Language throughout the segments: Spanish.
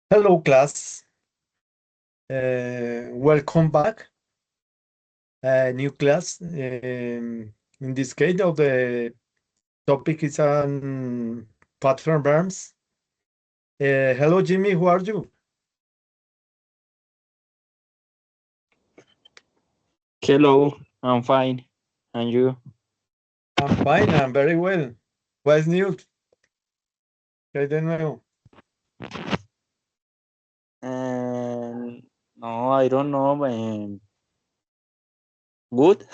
Hello, class. Welcome back. New class. In this case, the topic is on pattern verbs. Hello, Jimmy. Who are you? Hello, I'm fine. And you? I'm fine. I'm very well. What's new? ¿Qué hay de nuevo? No, I don't know. Good.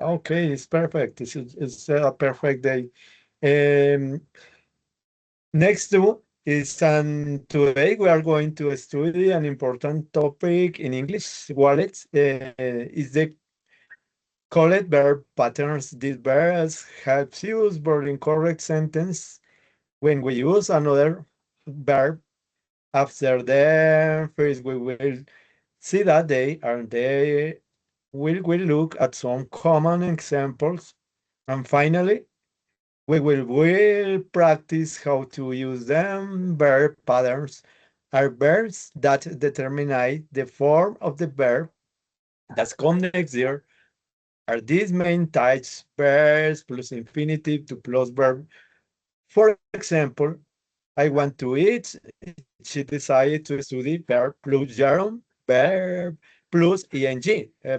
Okay, it's perfect. It's a perfect day. Um, Next to is today we are going to study an important topic in English. What is the correct verb patterns. These verbs help use verb in correct sentence when we use another verb after them. First, we will see that they will look at some common examples. And finally, we will practice how to use them. Verb patterns are verbs that determine the form of the verb that's come next year. Are these main types verbs plus infinitive to plus verb? For example, I want to eat. She decided to study verb plus gerund, verb plus ing.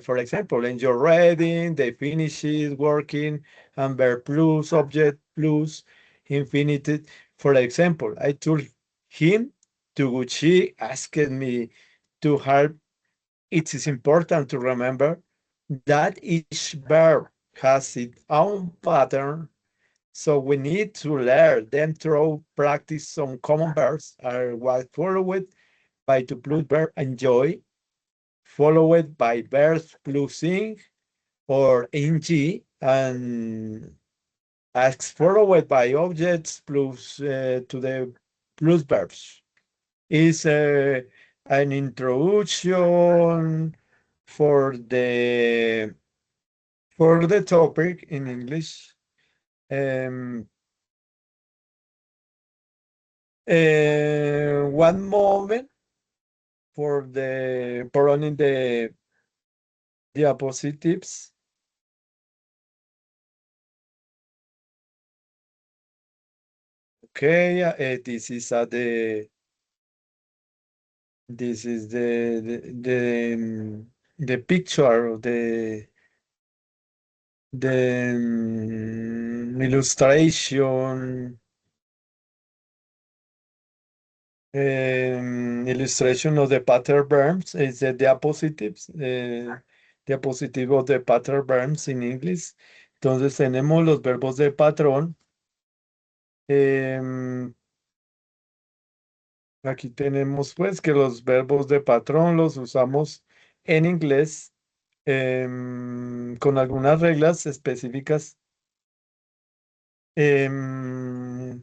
For example, enjoy reading, they finishes working, and verb plus object plus infinitive. For example, I told him to which she asked me to help. It is important to remember that each verb has its own pattern, so we need to learn them through practice. Some common verbs are what followed by to plus verb enjoy, followed by verbs plus ing or ing, and as followed by objects plus to the plus verbs. Is an introduction for the topic in English. Um, one moment for running the diapositives. Okay, this is the picture of the illustration. Illustration of the pattern verbs is the diapositives, diapositive of the pattern verbs in English. Entonces tenemos los verbos de patrón. Em, Aquí tenemos pues que los verbos de patrón los usamos en inglés con algunas reglas específicas. Em,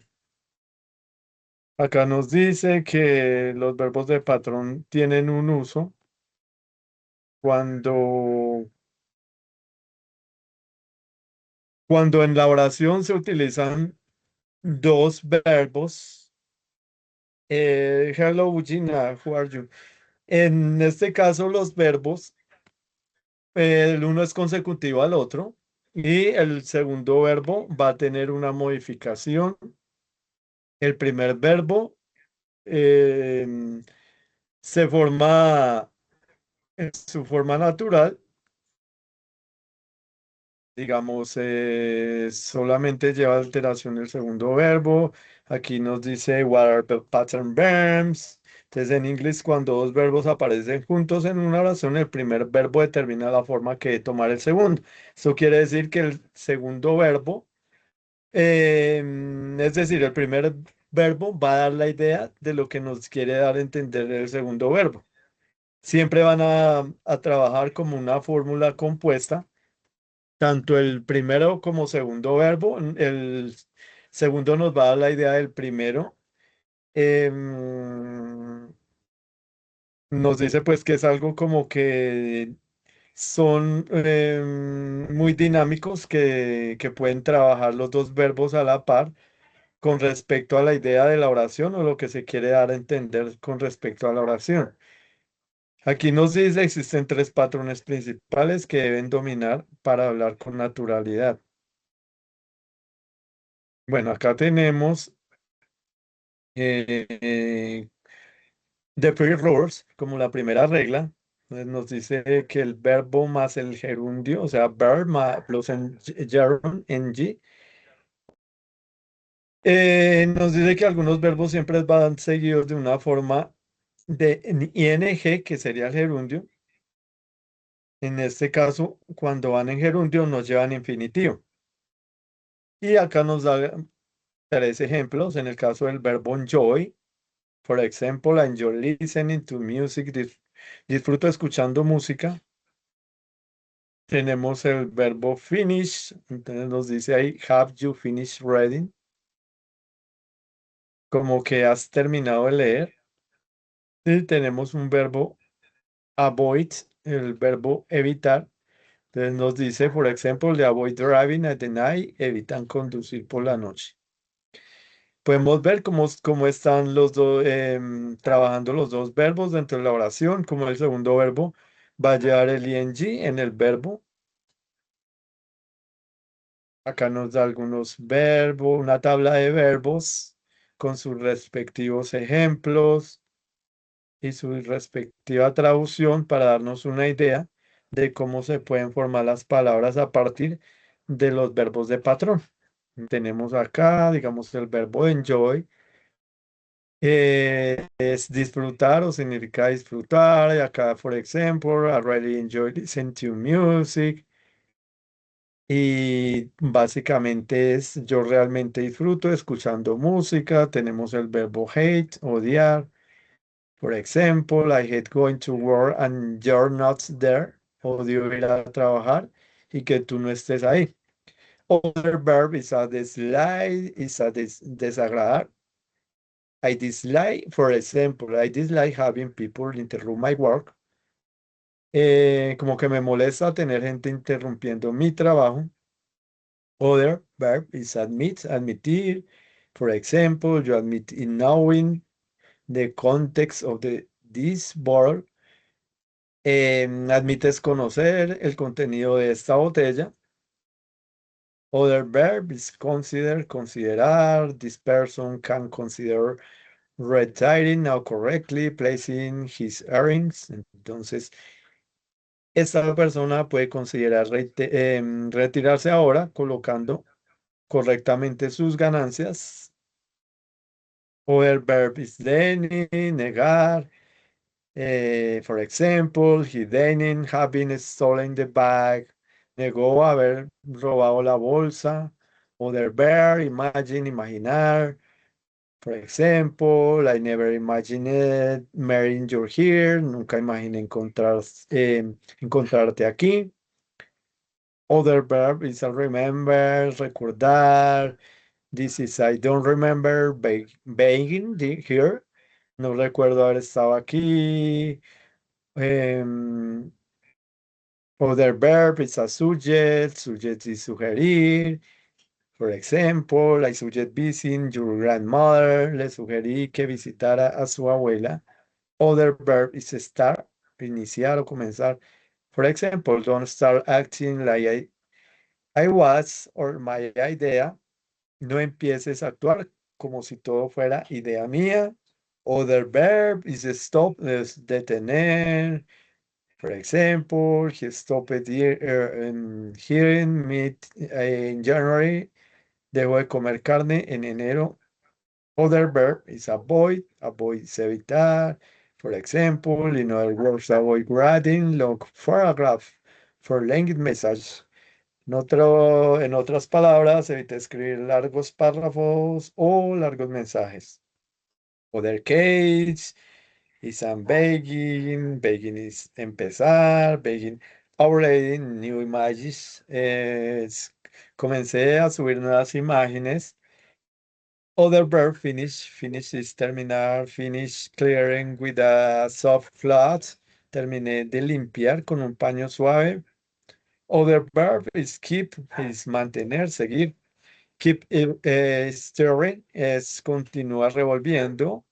Acá nos dice que los verbos de patrón tienen un uso cuando Cuando en la oración se utilizan dos verbos, hello, Gina, how are you? En este caso, los verbos, el uno es consecutivo al otro y el segundo verbo va a tener una modificación. El primer verbo em, se forma en su forma natural. Digamos, solamente lleva alteración el segundo verbo. Aquí nos dice what are the pattern verbs. Entonces, en inglés, cuando dos verbos aparecen juntos en una oración, el primer verbo determina la forma que debe tomar el segundo. Eso quiere decir que el segundo verbo, es decir, el primer verbo va a dar la idea de lo que nos quiere dar a entender el segundo verbo. Siempre van a trabajar como una fórmula compuesta tanto el primero como segundo verbo. El segundo nos va a dar la idea del primero. Em, Nos dice pues que es algo como que son muy dinámicos, que pueden trabajar los dos verbos a la par. con respecto a la idea de la oración o lo que se quiere dar a entender con respecto a la oración. Aquí nos dice existen tres patrones principales que deben dominar para hablar con naturalidad. Bueno, acá tenemos eh, the first rules, como la primera regla. Nos dice que el verbo más el gerundio, o sea, verb plus gerund, ng, nos dice que algunos verbos siempre van seguidos de una forma de ing, que sería el gerundio. En este caso, cuando van en gerundio, nos llevan infinitivo. Y acá nos da tres ejemplos. En el caso del verbo enjoy, por ejemplo, I enjoy listening to music, disfruto escuchando música. Tenemos el verbo finish, entonces nos dice ahí, have you finished reading? Como que has terminado de leer. Y tenemos un verbo avoid, el verbo evitar. Entonces nos dice, por ejemplo, de avoid driving at the night, evitan conducir por la noche. Podemos ver cómo están los dos trabajando los dos verbos dentro de la oración, como el segundo verbo va a llevar el ing en el verbo. Acá nos da algunos verbos, una tabla de verbos con sus respectivos ejemplos y su respectiva traducción para darnos una idea de cómo se pueden formar las palabras a partir de los verbos de patrón. Tenemos acá, digamos, el verbo enjoy, es disfrutar o significa disfrutar. Y acá, por ejemplo, I really enjoy listening to music. Y básicamente es yo realmente disfruto escuchando música. Tenemos el verbo hate, odiar. Por ejemplo, I hate going to work and you're not there. Odio ir a trabajar y que tú no estés ahí. Other verb is a dislike, is a desagradar. I dislike, for example, I dislike having people interrupt my work. Como que me molesta tener gente interrumpiendo mi trabajo. Other verb is admit, admitir. For example, you admit in knowing the context of this bottle. Admites conocer el contenido de esta botella. Other verb is consider, considerar. This person can consider retiring now correctly, placing his earnings. Entonces, esta persona puede considerar retirarse ahora colocando correctamente sus ganancias. Other verb is denying, negar. For example, he denied having stolen the bag. Negó haber robado la bolsa. Other verb, imagine, imaginar. For example, I never imagined marrying you here. Nunca imaginé encontrarte aquí. Other verb is a remember, recordar. This is I don't remember being here. No recuerdo haber estado aquí. Other verb is a subject. Subject is sugerir. For example, I suggest visiting your grandmother. Le sugerí que visitara a su abuela. Other verb is start, iniciar o comenzar. For example, don't start acting like I was or my idea. No empieces a actuar como si todo fuera idea mía. Other verb is stop, es detener. For example, he stopped hearing meat in January. Dejó de comer carne en enero. Other verb is avoid. Avoid es evitar. For example, in other words, avoid writing long paragraph for length message. En otras palabras, evita escribir largos párrafos o largos mensajes. Other case is I'm begging. Begging is empezar. Begging already new images. Comencé a subir nuevas imágenes. Other verb finish. Finish is terminar. Finish clearing with a soft cloth. Terminé de limpiar con un paño suave. Other verb is keep, is mantener, seguir. Keep stirring es continúa revolviendo.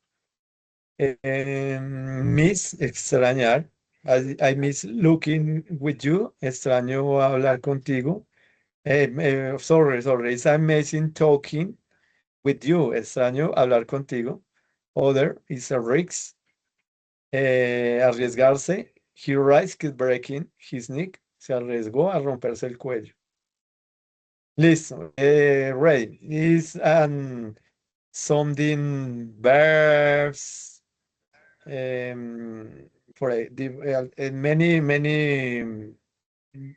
Miss, extrañar. I miss looking with you. Extraño hablar contigo. Sorry. It's amazing talking with you. Extraño hablar contigo. Other is a risk. Arriesgarse. He risked breaking his neck. Se arriesgó a romperse el cuello. Listo. Ray is something verbs. For many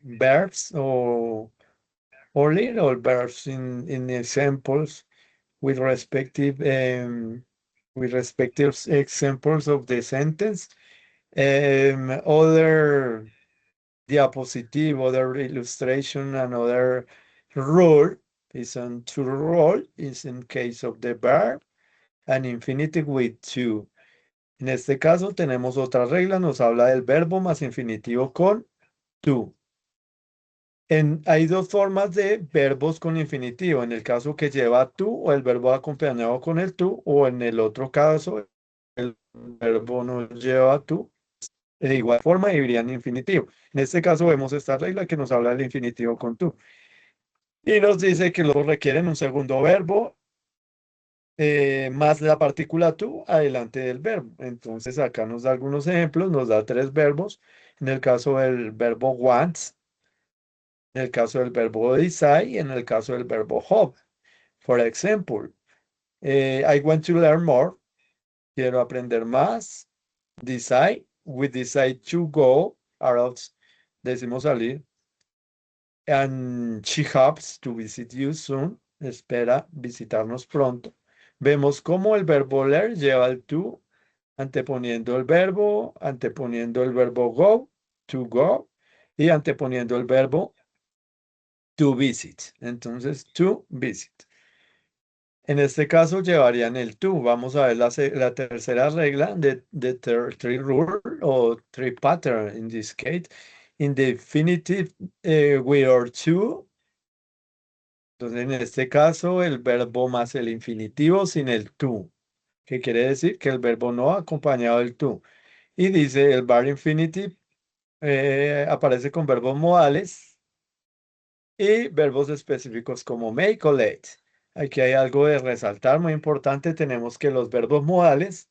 verbs or little verbs in examples with respective examples of the sentence. Other diapositive, other illustration, another rule is on to roll is in case of the verb and infinitive with to. En este caso tenemos otra regla, nos habla del verbo más infinitivo con to. Hay dos formas de verbos con infinitivo, en el caso que lleva to o el verbo acompañado con el to, o en el otro caso el verbo no lleva to. De igual forma iría en infinitivo. En este caso vemos esta regla que nos habla del infinitivo con to. Y nos dice que lo requieren un segundo verbo más la partícula to adelante del verbo. Entonces acá nos da algunos ejemplos, nos da tres verbos. En el caso del verbo wants, en el caso del verbo desire y en el caso del verbo hope. For example, I want to learn more. Quiero aprender más. Decide, we decide to go out. Decimos salir. And she hopes to visit you soon. Espera visitarnos pronto. Vemos cómo el verbo learn lleva el to, anteponiendo el verbo go, to go, y anteponiendo el verbo to visit. Entonces, to visit. En este caso llevarían el to. Vamos a ver la tercera regla de three rule o three pattern in this case. In the infinitive we are to. Entonces, en este caso, el verbo más el infinitivo sin el to, que quiere decir que el verbo no ha acompañado del to. Y dice el verb infinitive aparece con verbos modales y verbos específicos como make o let. Aquí hay algo de resaltar muy importante. Tenemos que los verbos modales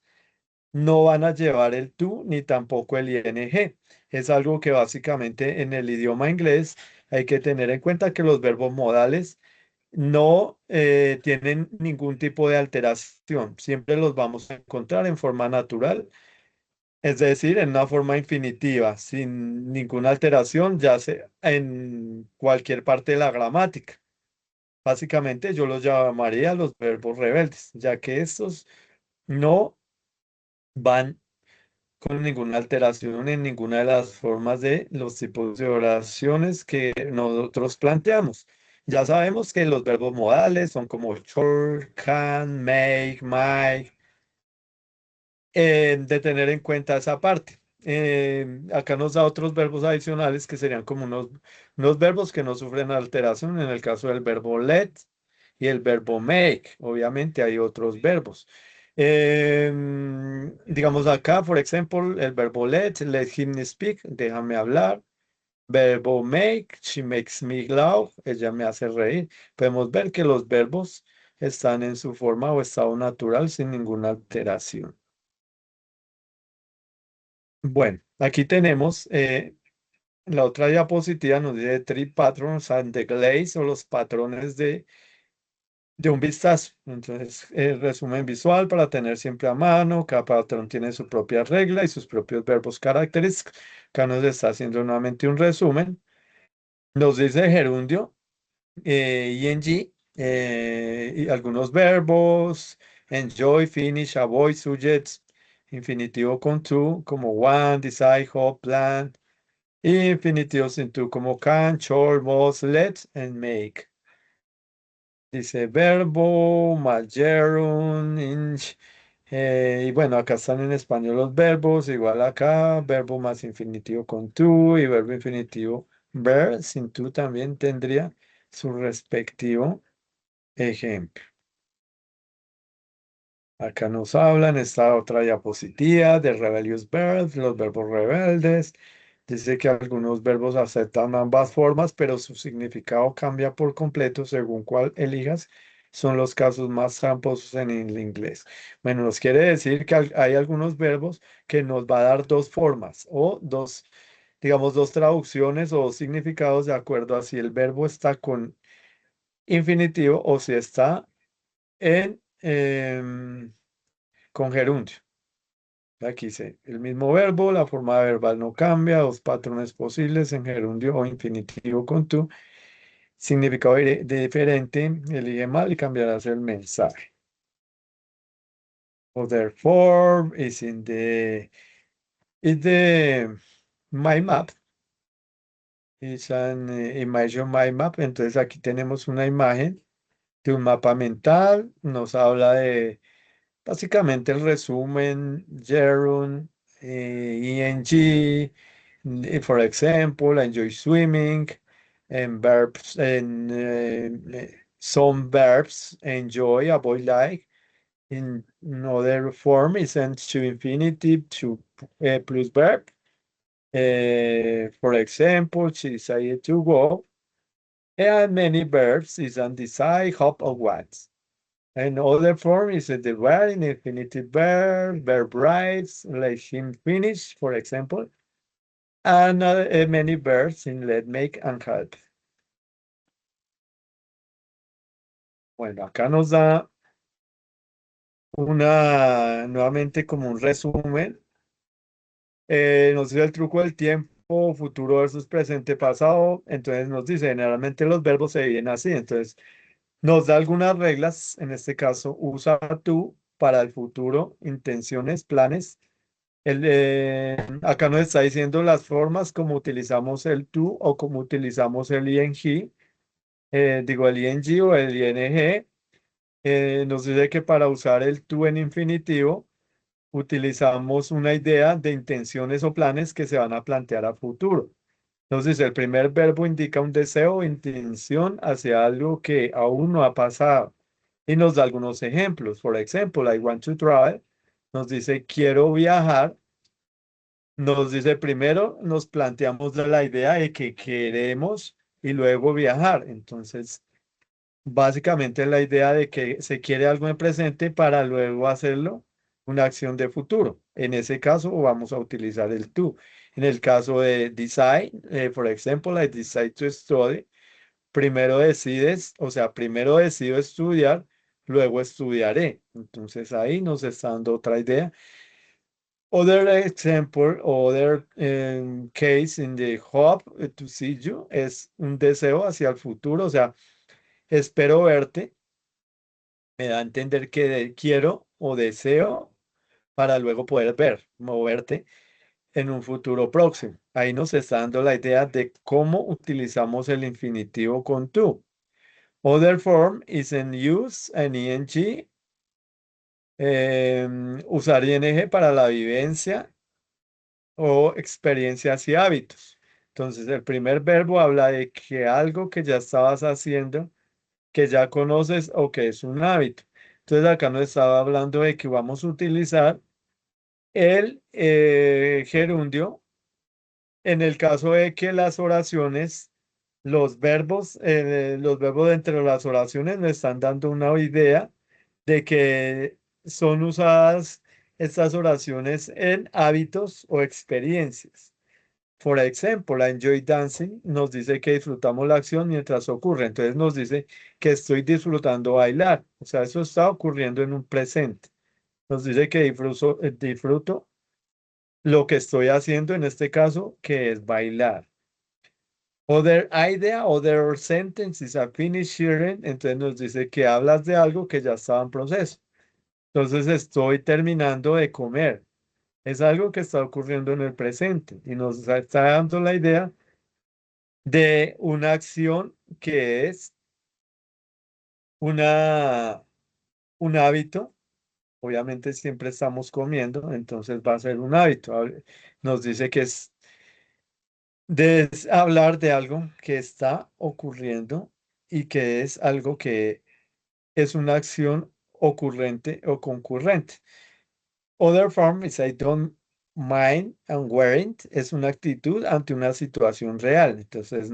no van a llevar el to ni tampoco el ing. Es algo que básicamente en el idioma inglés hay que tener en cuenta que los verbos modales no tienen ningún tipo de alteración. Siempre los vamos a encontrar en forma natural, es decir, en una forma infinitiva, sin ninguna alteración, ya sea en cualquier parte de la gramática. Básicamente yo los llamaría los verbos rebeldes, ya que estos no van con ninguna alteración en ninguna de las formas de los tipos de oraciones que nosotros planteamos. Ya sabemos que los verbos modales son como should, can, make, might, de tener en cuenta esa parte. Acá nos da otros verbos adicionales que serían como unos verbos que no sufren alteración en el caso del verbo let y el verbo make. Obviamente hay otros verbos. Digamos acá, por ejemplo, el verbo let him speak, déjame hablar. Verbo make, she makes me laugh, ella me hace reír. Podemos ver que los verbos están en su forma o estado natural sin ninguna alteración. Bueno, aquí tenemos la otra diapositiva, nos dice three patterns and the glaze o los patrones de un vistazo. Entonces, el resumen visual para tener siempre a mano. Cada patrón tiene su propia regla y sus propios verbos característicos. Acá nos está haciendo nuevamente un resumen. Nos dice gerundio, ing, y algunos verbos, enjoy, finish, avoid, subjects, infinitivo con to, como want, decide, hope, plan, y infinitivos sin to, como can, should, must, let, and make. Dice verbo, majerum, inch. Y bueno, acá están en español los verbos, igual acá, verbo más infinitivo con to y verbo infinitivo ver sin to también tendría su respectivo. Ejemplo. Acá nos hablan, esta otra diapositiva de rebellious verbs, los verbos rebeldes. Dice que algunos verbos aceptan ambas formas, pero su significado cambia por completo según cuál elijas. Son los casos más tramposos en el inglés. Bueno, nos quiere decir que hay algunos verbos que nos va a dar dos formas o dos, digamos, dos traducciones o dos significados de acuerdo a si el verbo está con infinitivo o si está en con gerundio. Aquí dice, el mismo verbo, la forma verbal no cambia, dos patrones posibles en gerundio o infinitivo con tu significado diferente, elige mal y cambiarás el mensaje. Other form is the mind map. It's an image of mind map. Entonces aquí tenemos una imagen de un mapa mental. Nos habla de básicamente el resumen, gerund, ing, for example, enjoy swimming, and verbs, and some verbs, enjoy, avoid, like. In another form is sent to infinitive to plus verb. For example, she decided to go. And many verbs is on decide, hope, or what. Another form is the verb in infinitive verb, verb rights, let him finish, for example, and many verbs in let, make, and help. Bueno, acá nos da nuevamente como un resumen. Nos dice el truco del tiempo, futuro versus presente, pasado. Entonces nos dice, generalmente los verbos se dividen así. Entonces nos da algunas reglas. En este caso, usa tú para el futuro, intenciones, planes. Acá nos está diciendo las formas como utilizamos el to o como utilizamos el ing, digo el ing o el ing. Nos dice que para usar el to en infinitivo utilizamos una idea de intenciones o planes que se van a plantear a futuro. Entonces, el primer verbo indica un deseo o intención hacia algo que aún no ha pasado. Y nos da algunos ejemplos. Por ejemplo, I want to travel. Nos dice quiero viajar. Nos dice primero, nos planteamos la idea de que queremos y luego viajar. Entonces, básicamente es la idea de que se quiere algo en presente para luego hacerlo una acción de futuro. En ese caso, vamos a utilizar el to. En el caso de decide, por ejemplo, I decide to study. Primero decides, o sea, primero decido estudiar, luego estudiaré. Entonces ahí nos está dando otra idea. Other example, other case in the hope to see you es un deseo hacia el futuro, o sea, espero verte, me da a entender que quiero o deseo para luego poder ver, moverte en un futuro próximo. Ahí nos está dando la idea de cómo utilizamos el infinitivo con tú. Other form is in use, en ing, usar ing para la vivencia o experiencias y hábitos. Entonces, el primer verbo habla de que algo que ya estabas haciendo, que ya conoces o que es un hábito. Entonces, acá nos estaba hablando de que vamos a utilizar el gerundio en el caso de que las oraciones, los verbos dentro de las oraciones me están dando una idea de que son usadas estas oraciones en hábitos o experiencias. Por ejemplo, la enjoy dancing nos dice que disfrutamos la acción mientras ocurre. Entonces nos dice que estoy disfrutando bailar. O sea, eso está ocurriendo en un presente. Nos dice que disfruto lo que estoy haciendo en este caso, que es bailar. Other idea, other sentence is a finish hearing. Entonces nos dice que hablas de algo que ya estaba en proceso. Entonces estoy terminando de comer. Es algo que está ocurriendo en el presente y nos está dando la idea de una acción que es una, un hábito. Obviamente siempre estamos comiendo, entonces va a ser un hábito. Nos dice que es de hablar de algo que está ocurriendo y que es algo que es una acción ocurrente o concurrente. Other form is I don't mind and weren't es una actitud ante una situación real. Entonces,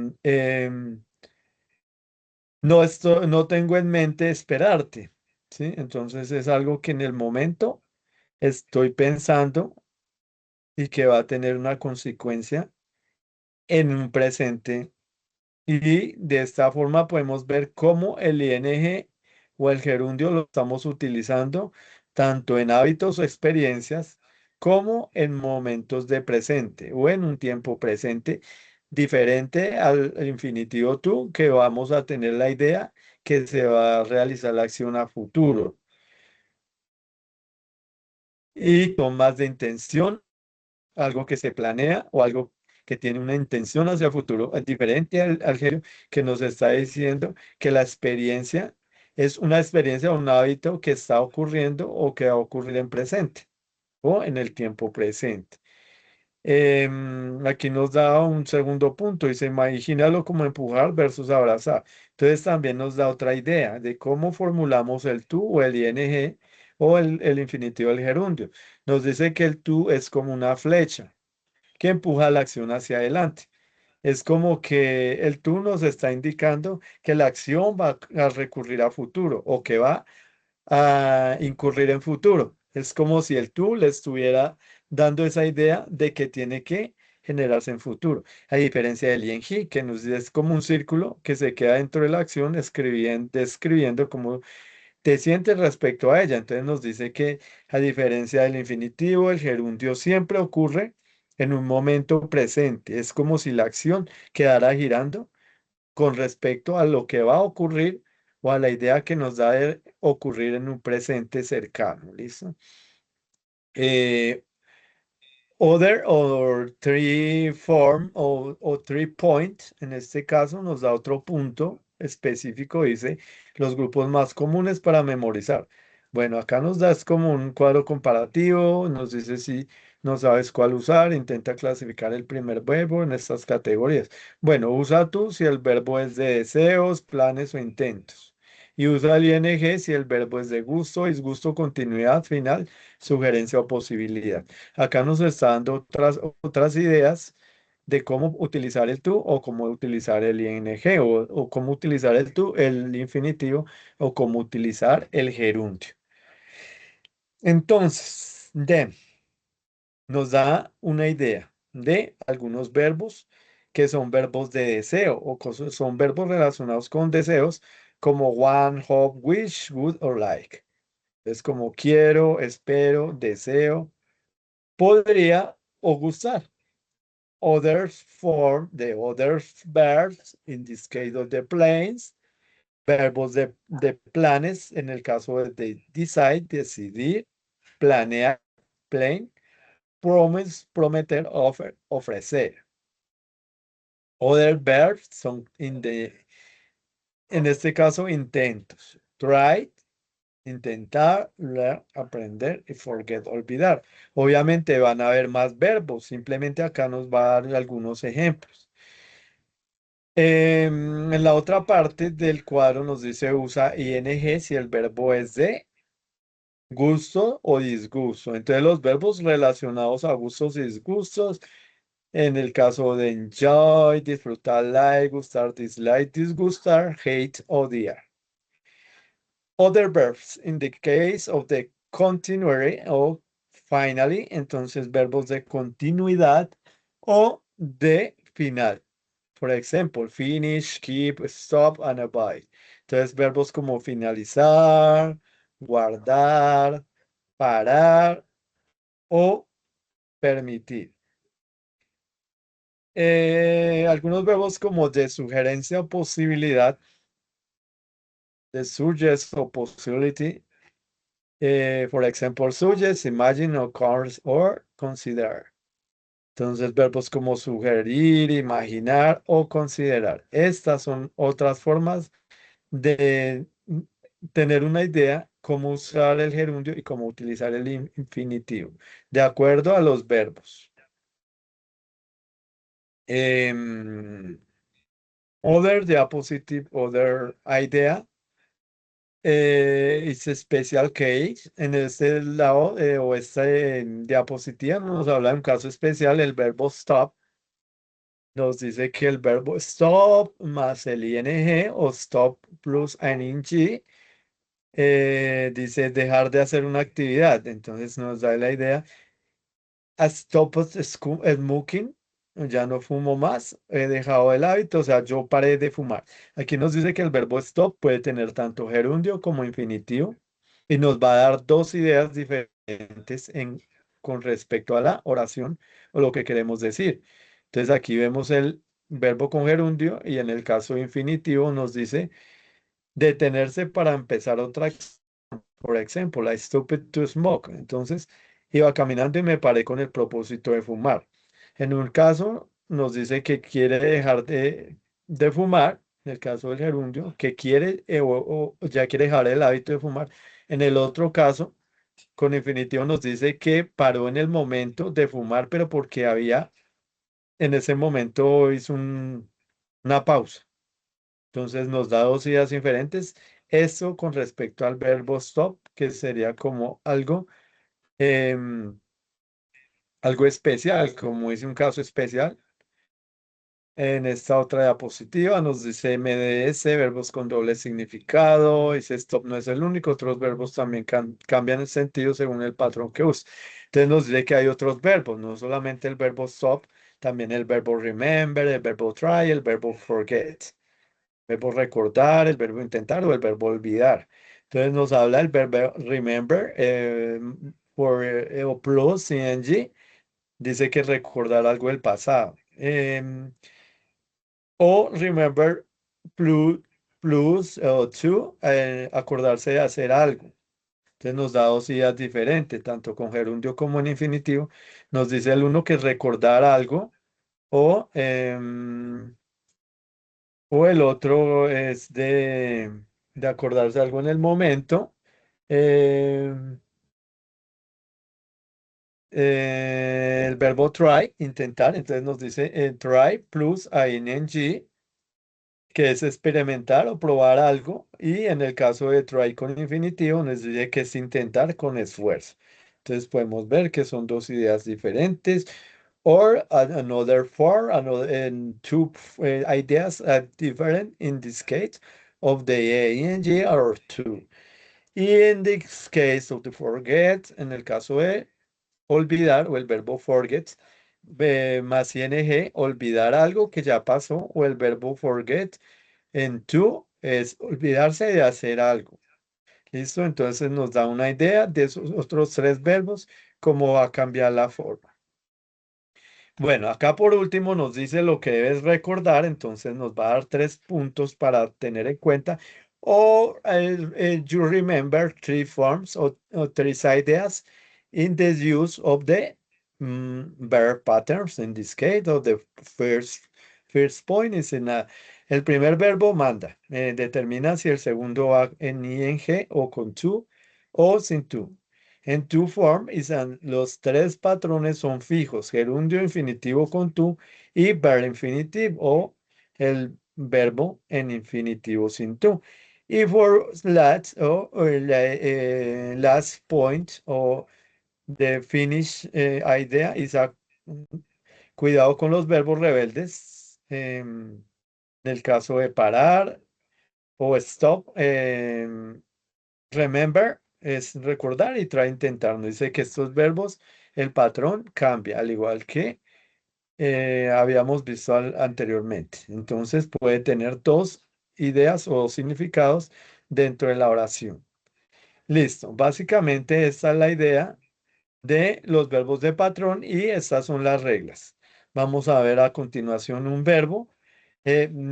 no tengo en mente esperarte, ¿sí? Entonces es algo que en el momento estoy pensando y que va a tener una consecuencia en un presente. Y de esta forma podemos ver cómo el ing o el gerundio lo estamos utilizando tanto en hábitos o experiencias como en momentos de presente o en un tiempo presente diferente al infinitivo to, que vamos a tener la idea que se va a realizar la acción a futuro y con más de intención, algo que se planea o algo que tiene una intención hacia el futuro, es diferente al genio que nos está diciendo que la experiencia es una experiencia o un hábito que está ocurriendo o que va a ocurrir en presente o en el tiempo presente. Aquí nos da un segundo punto, dice, imagínalo como empujar versus abrazar. Entonces también nos da otra idea de cómo formulamos el tú o el ing o el infinitivo del gerundio. Nos dice que el tú es como una flecha que empuja la acción hacia adelante. Es como que el tú nos está indicando que la acción va a recurrir a futuro o que va a incurrir en futuro. Es como si el tú le estuviera dando esa idea de que tiene que generarse en futuro. A diferencia del ing, que nos es como un círculo que se queda dentro de la acción describiendo cómo te sientes respecto a ella. Entonces nos dice que a diferencia del infinitivo, el gerundio siempre ocurre en un momento presente. Es como si la acción quedara girando con respecto a lo que va a ocurrir o a la idea que nos da de ocurrir en un presente cercano. ¿Listo? Eh, Other or three form o three point, en este caso nos da otro punto específico, dice los grupos más comunes para memorizar. Bueno, acá nos da es como un cuadro comparativo, nos dice si no sabes cuál usar, intenta clasificar el primer verbo en estas categorías. Bueno, usa tú si el verbo es de deseos, planes o intentos. Y usa el ing si el verbo es de gusto, disgusto, continuidad, final, sugerencia o posibilidad. Acá nos está dando otras ideas de cómo utilizar el tú o cómo utilizar el ing o cómo utilizar el tú, el infinitivo o cómo utilizar el gerundio. Entonces, nos da una idea de algunos verbos que son verbos de deseo o son verbos relacionados con deseos como want, hope, wish, would or like. Es como quiero, espero, deseo, podría o gustar. Others form the other verbs, in this case of the planes, verbos de planes, en el caso de decide, decidir, planear, plan, promise, prometer, offer, ofrecer. Other verbs son en este caso intentos. Try, intentar, learn, aprender y forget, olvidar. Obviamente van a haber más verbos, simplemente acá nos va a dar algunos ejemplos. En la otra parte del cuadro nos dice usa ing si el verbo es de gusto o disgusto. Entonces los verbos relacionados a gustos y disgustos, en el caso de enjoy, disfrutar, like, gustar, dislike, disgustar, hate, odiar. Other verbs, in the case of the continuary o finally, entonces verbos de continuidad o de final. Por ejemplo, finish, keep, stop, and abide. Entonces, verbos como finalizar, guardar, parar o permitir. Algunos verbos como de sugerencia o posibilidad, de suggest o possibility. For example, suggest, imagine, or consider. Entonces, verbos como sugerir, imaginar o considerar. Estas son otras formas de tener una idea cómo usar el gerundio y cómo utilizar el infinitivo, de acuerdo a los verbos. Other, the opposite, other idea. It's a special case. En este lado o esta diapositiva nos habla de un caso especial, el verbo stop. Nos dice que el verbo stop más el ing o stop plus ing dice dejar de hacer una actividad. Entonces nos da la idea. I stopped smoking. Ya no fumo más, he dejado el hábito, o sea, yo paré de fumar. Aquí nos dice que el verbo stop puede tener tanto gerundio como infinitivo y nos va a dar dos ideas diferentes con respecto a la oración o lo que queremos decir. Entonces aquí vemos el verbo con gerundio y en el caso infinitivo nos dice detenerse para empezar otra acción. Por ejemplo, I stopped to smoke. Entonces, iba caminando y me paré con el propósito de fumar. En un caso, nos dice que quiere dejar de fumar, en el caso del gerundio, que quiere o ya quiere dejar el hábito de fumar. En el otro caso, con infinitivo nos dice que paró en el momento de fumar, pero porque había, en ese momento hizo una pausa. Entonces nos da dos ideas diferentes. Eso con respecto al verbo stop, que sería como em, algo especial, como dice un caso especial. En esta otra diapositiva nos dice MDS, verbos con doble significado. Dice stop no es el único, otros verbos también cambian el sentido según el patrón que usa. Entonces nos dice que hay otros verbos, no solamente el verbo stop, también el verbo remember, el verbo try, el verbo forget. Verbo recordar, el verbo intentar o el verbo olvidar. Entonces nos habla el verbo remember o plus ing, dice que recordar algo del pasado. O remember plus o to, acordarse de hacer algo. Entonces nos da dos ideas diferentes, tanto con gerundio como en infinitivo. Nos dice el uno que es recordar algo o o el otro es de acordarse algo en el momento. Eh, el verbo try, intentar, entonces nos dice try plus ing, que es experimentar o probar algo. Y en el caso de try con infinitivo, nos dice que es intentar con esfuerzo. Entonces podemos ver que son dos ideas diferentes. Or another four, and two ideas are different in this case of the ing are two. In this case of the forget, en el caso de olvidar o el verbo forget, más ing, olvidar algo que ya pasó, o el verbo forget en to es olvidarse de hacer algo. ¿Listo? Entonces nos da una idea de esos otros tres verbos, cómo va a cambiar la forma. Bueno, acá por último nos dice lo que debes recordar, entonces nos va a dar 3 puntos para tener en cuenta. O you remember three forms or three ideas in the use of the verb patterns. In this case, of the first point is el primer verbo manda, determina si el segundo va en ing o con to o sin to. En to form, los tres patrones son fijos, gerundio infinitivo con to y verb infinitive o el verbo en infinitivo sin to. Y for last, last point o the finish idea is cuidado con los verbos rebeldes. En el caso de parar o stop. Remember es recordar y try intentar. Nos dice que estos verbos, el patrón cambia, al igual que habíamos visto anteriormente. Entonces puede tener dos ideas o dos significados dentro de la oración. Listo. Básicamente esta es la idea de los verbos de patrón y estas son las reglas. Vamos a ver a continuación un verbo.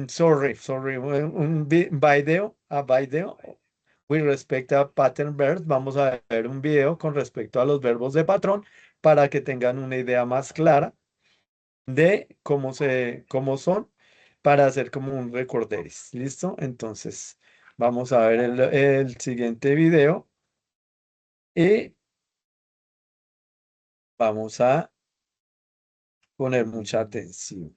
Sorry, un video, a video. With respect a pattern verbs, vamos a ver un video con respecto a los verbos de patrón para que tengan una idea más clara de cómo son para hacer como un recorderis. ¿Listo? Entonces, vamos a ver el siguiente video y vamos a poner mucha atención.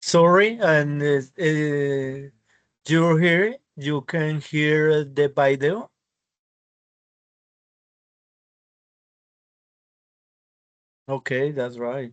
Sorry, and you're here. You can hear the video. Okay, that's right.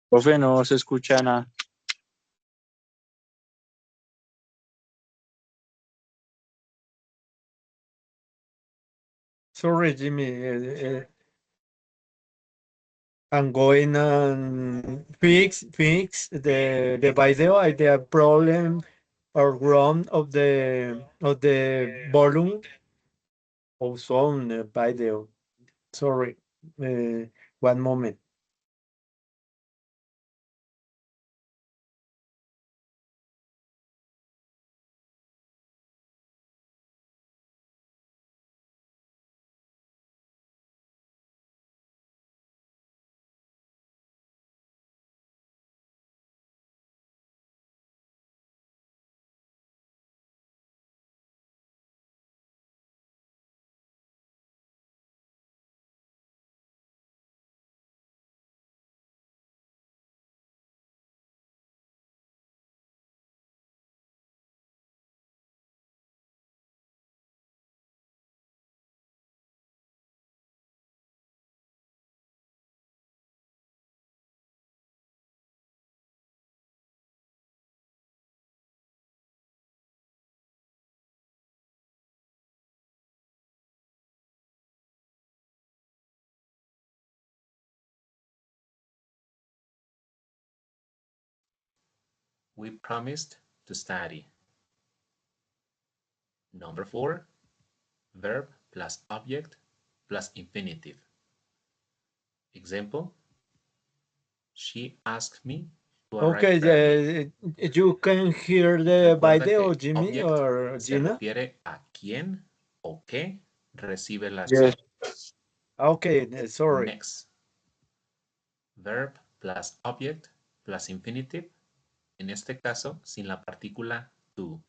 Profe, no se escucha nada. Sorry, Jimmy. I'm going and fix the video. I the problem or wrong of the volume of sound video. Sorry. One moment. We promised to study. Number 4, verb plus object plus infinitive. Example, she asked me to arrive early. Okay, you can hear the Recuerda video, que Jimmy object or se Gina. refiere a quién o qué recibe la Yes. acción. Okay, sorry. Next, verb plus object plus infinitive, en este caso sin la partícula do.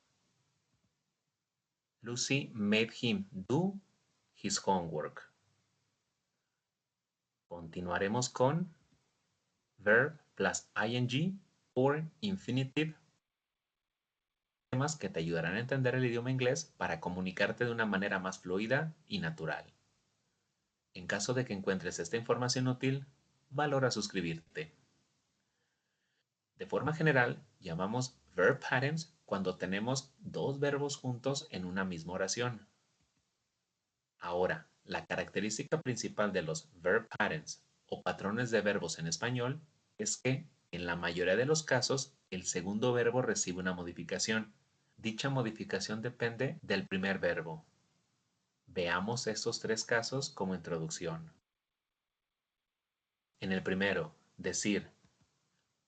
Lucy made him do his homework. Continuaremos con verb plus ing or infinitive, temas que te ayudarán a entender el idioma inglés para comunicarte de una manera más fluida y natural. En caso de que encuentres esta información útil, valora suscribirte. De forma general, llamamos verb patterns cuando tenemos dos verbos juntos en una misma oración. Ahora, la característica principal de los verb patterns o patrones de verbos en español es que en la mayoría de los casos el segundo verbo recibe una modificación. Dicha modificación depende del primer verbo. Veamos estos tres casos como introducción. En el primero, decir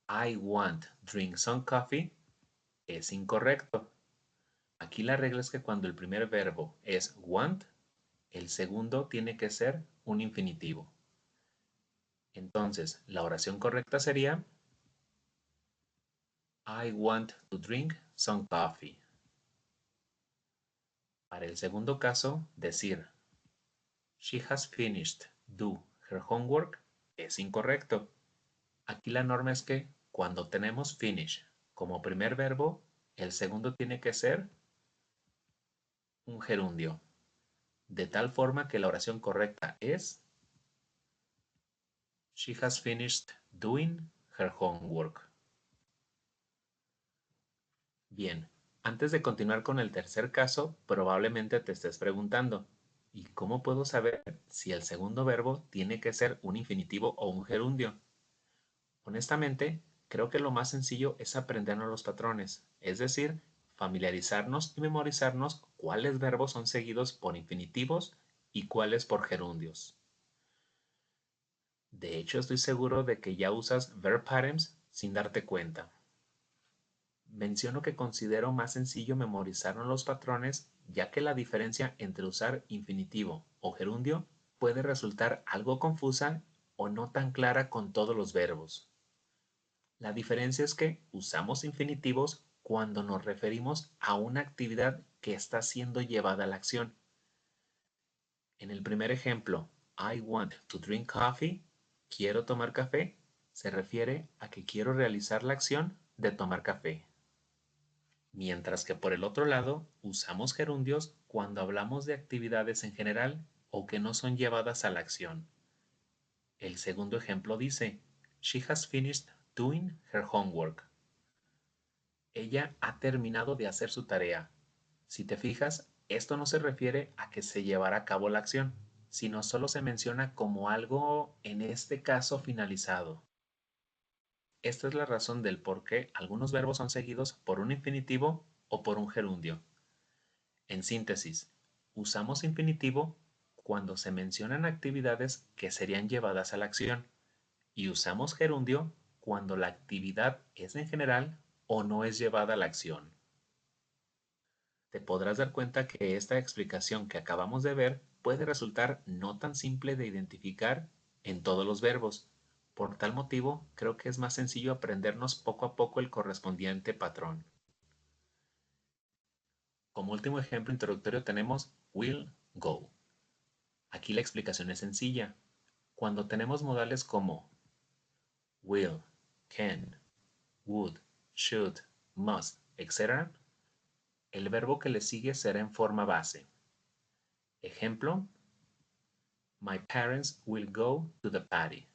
I want drink some coffee es incorrecto. Aquí la regla es que cuando el primer verbo es want, el segundo tiene que ser un infinitivo. Entonces, la oración correcta sería I want to drink some coffee. Para el segundo caso, decir She has finished do her homework es incorrecto. Aquí la norma es que cuando tenemos finish como primer verbo, el segundo tiene que ser un gerundio, de tal forma que la oración correcta es She has finished doing her homework. Bien, antes de continuar con el tercer caso, probablemente te estés preguntando, ¿y cómo puedo saber si el segundo verbo tiene que ser un infinitivo o un gerundio? Honestamente, creo que lo más sencillo es aprendernos los patrones, es decir, familiarizarnos y memorizarnos cuáles verbos son seguidos por infinitivos y cuáles por gerundios. De hecho, estoy seguro de que ya usas verb patterns sin darte cuenta. Menciono que considero más sencillo memorizarnos los patrones, ya que la diferencia entre usar infinitivo o gerundio puede resultar algo confusa o no tan clara con todos los verbos. La diferencia es que usamos infinitivos cuando nos referimos a una actividad que está siendo llevada a la acción. En el primer ejemplo, I want to drink coffee, quiero tomar café, se refiere a que quiero realizar la acción de tomar café. Mientras que por el otro lado, usamos gerundios cuando hablamos de actividades en general o que no son llevadas a la acción. El segundo ejemplo dice, She has finished doing her homework. Ella ha terminado de hacer su tarea. Si te fijas, esto no se refiere a que se llevará a cabo la acción, sino solo se menciona como algo, en este caso, finalizado. Esta es la razón del por qué algunos verbos son seguidos por un infinitivo o por un gerundio. En síntesis, usamos infinitivo cuando se mencionan actividades que serían llevadas a la acción y usamos gerundio cuando la actividad es en general o no es llevada a la acción. Te podrás dar cuenta que esta explicación que acabamos de ver puede resultar no tan simple de identificar en todos los verbos. Por tal motivo, creo que es más sencillo aprendernos poco a poco el correspondiente patrón. Como último ejemplo introductorio tenemos will, go. Aquí la explicación es sencilla. Cuando tenemos modales como will, can, would, should, must, etc., el verbo que le sigue será en forma base. Ejemplo, My parents will go to the party.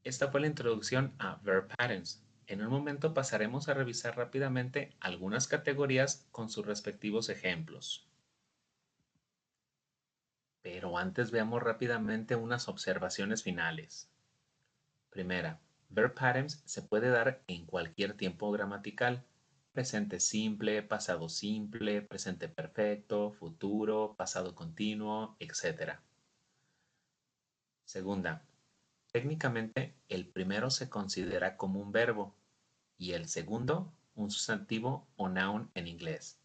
Esta fue la introducción a verb patterns. En un momento pasaremos a revisar rápidamente algunas categorías con sus respectivos ejemplos. Pero antes veamos rápidamente unas observaciones finales. Primera, verb patterns se puede dar en cualquier tiempo gramatical. Presente simple, pasado simple, presente perfecto, futuro, pasado continuo, etc. Segunda, técnicamente el primero se considera como un verbo y el segundo un sustantivo o noun en inglés.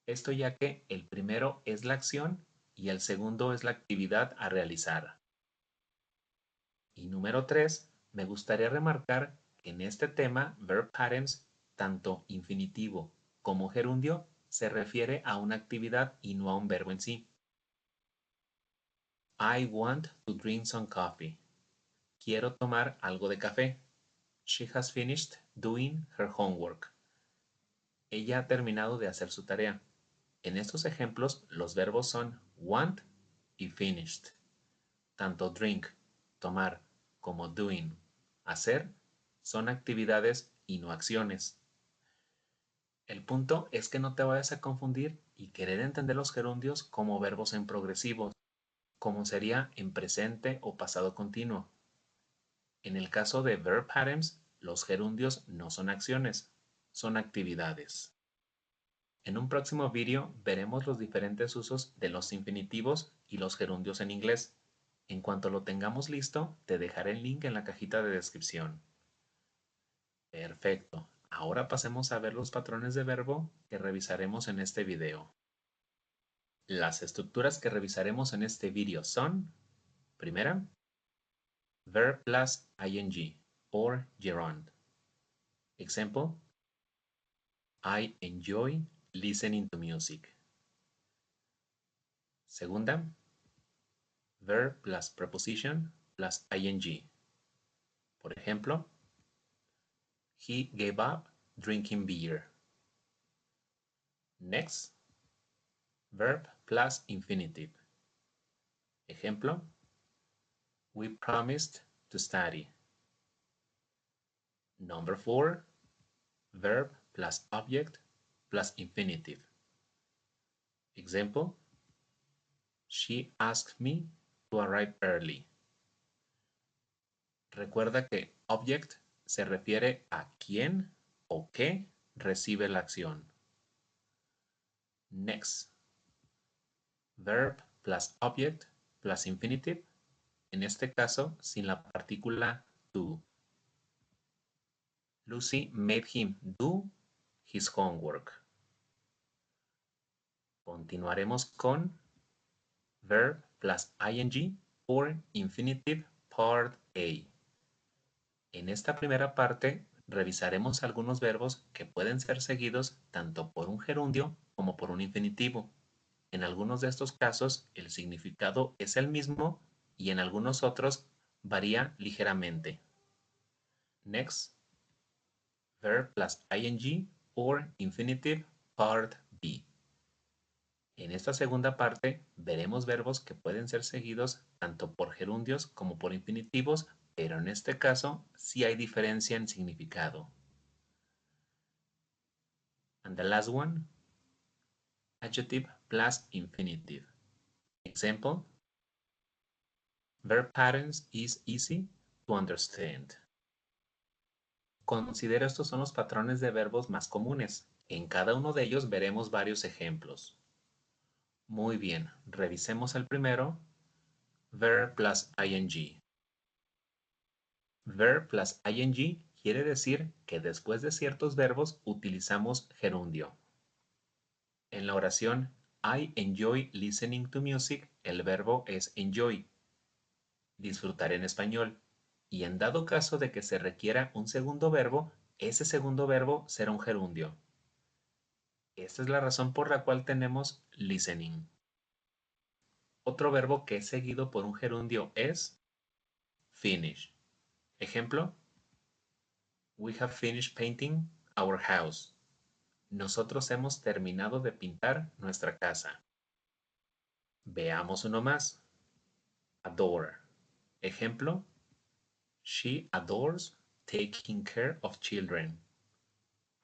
Esto ya que el primero es la acción y el segundo es la actividad a realizar. Y número 3, me gustaría remarcar que en este tema verb patterns, tanto infinitivo como gerundio, se refiere a una actividad y no a un verbo en sí. I want to drink some coffee. Quiero tomar algo de café. She has finished doing her homework. Ella ha terminado de hacer su tarea. En estos ejemplos, los verbos son want y finished. Tanto drink, tomar, como doing, hacer, son actividades y no acciones. El punto es que no te vayas a confundir y querer entender los gerundios como verbos en progresivos, como sería en presente o pasado continuo. En el caso de verb patterns, los gerundios no son acciones, son actividades. En un próximo vídeo veremos los diferentes usos de los infinitivos y los gerundios en inglés. En cuanto lo tengamos listo, te dejaré el link en la cajita de descripción. Perfecto. Ahora pasemos a ver los patrones de verbo que revisaremos en este video. Las estructuras que revisaremos en este vídeo son: primera, verb plus ing or gerund. Example: I enjoy listening to music. Segunda, verb plus preposition plus ing. Por ejemplo, he gave up drinking beer. Next, verb plus infinitive. Ejemplo, we promised to study. Number 4, verb plus object plus infinitive. Example, she asked me to arrive early. Recuerda que object se refiere a quién o qué recibe la acción. Next, verb plus object plus infinitive, en este caso sin la partícula to. Lucy made him do his homework. Continuaremos con verb plus ing or infinitive part A. En esta primera parte revisaremos algunos verbos que pueden ser seguidos tanto por un gerundio como por un infinitivo. En algunos de estos casos el significado es el mismo y en algunos otros varía ligeramente. Next, verb plus ing or infinitive part B. En esta segunda parte veremos verbos que pueden ser seguidos tanto por gerundios como por infinitivos, pero en este caso sí hay diferencia en significado. And the last one, adjective plus infinitive. Example, verb patterns is easy to understand. Considera estos son los patrones de verbos más comunes. En cada uno de ellos veremos varios ejemplos. Muy bien, revisemos el primero, verb plus ing. Verb plus ing quiere decir que después de ciertos verbos utilizamos gerundio. En la oración I enjoy listening to music, el verbo es enjoy, disfrutar en español, y en dado caso de que se requiera un segundo verbo, ese segundo verbo será un gerundio. Esta es la razón por la cual tenemos listening. Otro verbo que es seguido por un gerundio es finish. Ejemplo, we have finished painting our house. Nosotros hemos terminado de pintar nuestra casa. Veamos uno más. Adore. Ejemplo, she adores taking care of children.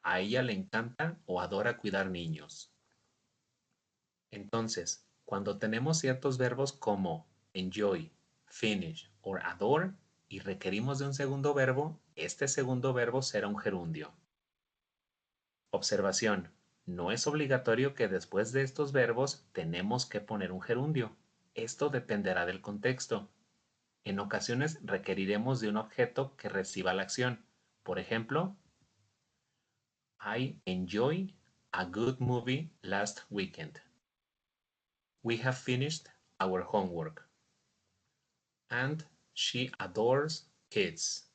A ella le encanta o adora cuidar niños. Entonces, cuando tenemos ciertos verbos como enjoy, finish o adore y requerimos de un segundo verbo, este segundo verbo será un gerundio. Observación: no es obligatorio que después de estos verbos tenemos que poner un gerundio. Esto dependerá del contexto. En ocasiones requeriremos de un objeto que reciba la acción. Por ejemplo, I enjoy a good movie last weekend. We have finished our homework. And she adores kids.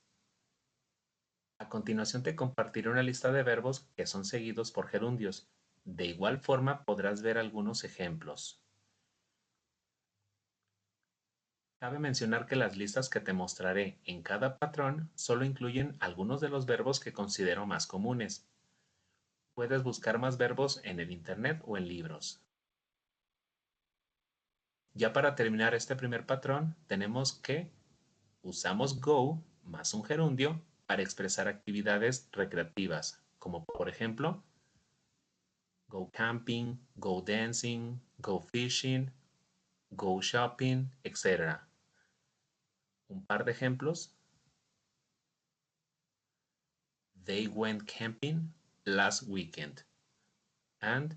A continuación te compartiré una lista de verbos que son seguidos por gerundios. De igual forma podrás ver algunos ejemplos. Cabe mencionar que las listas que te mostraré en cada patrón solo incluyen algunos de los verbos que considero más comunes. Puedes buscar más verbos en el internet o en libros. Ya para terminar este primer patrón, tenemos que usamos go más un gerundio para expresar actividades recreativas, como por ejemplo, go camping, go dancing, go fishing, go shopping, etc. Un par de ejemplos. They went camping last weekend. And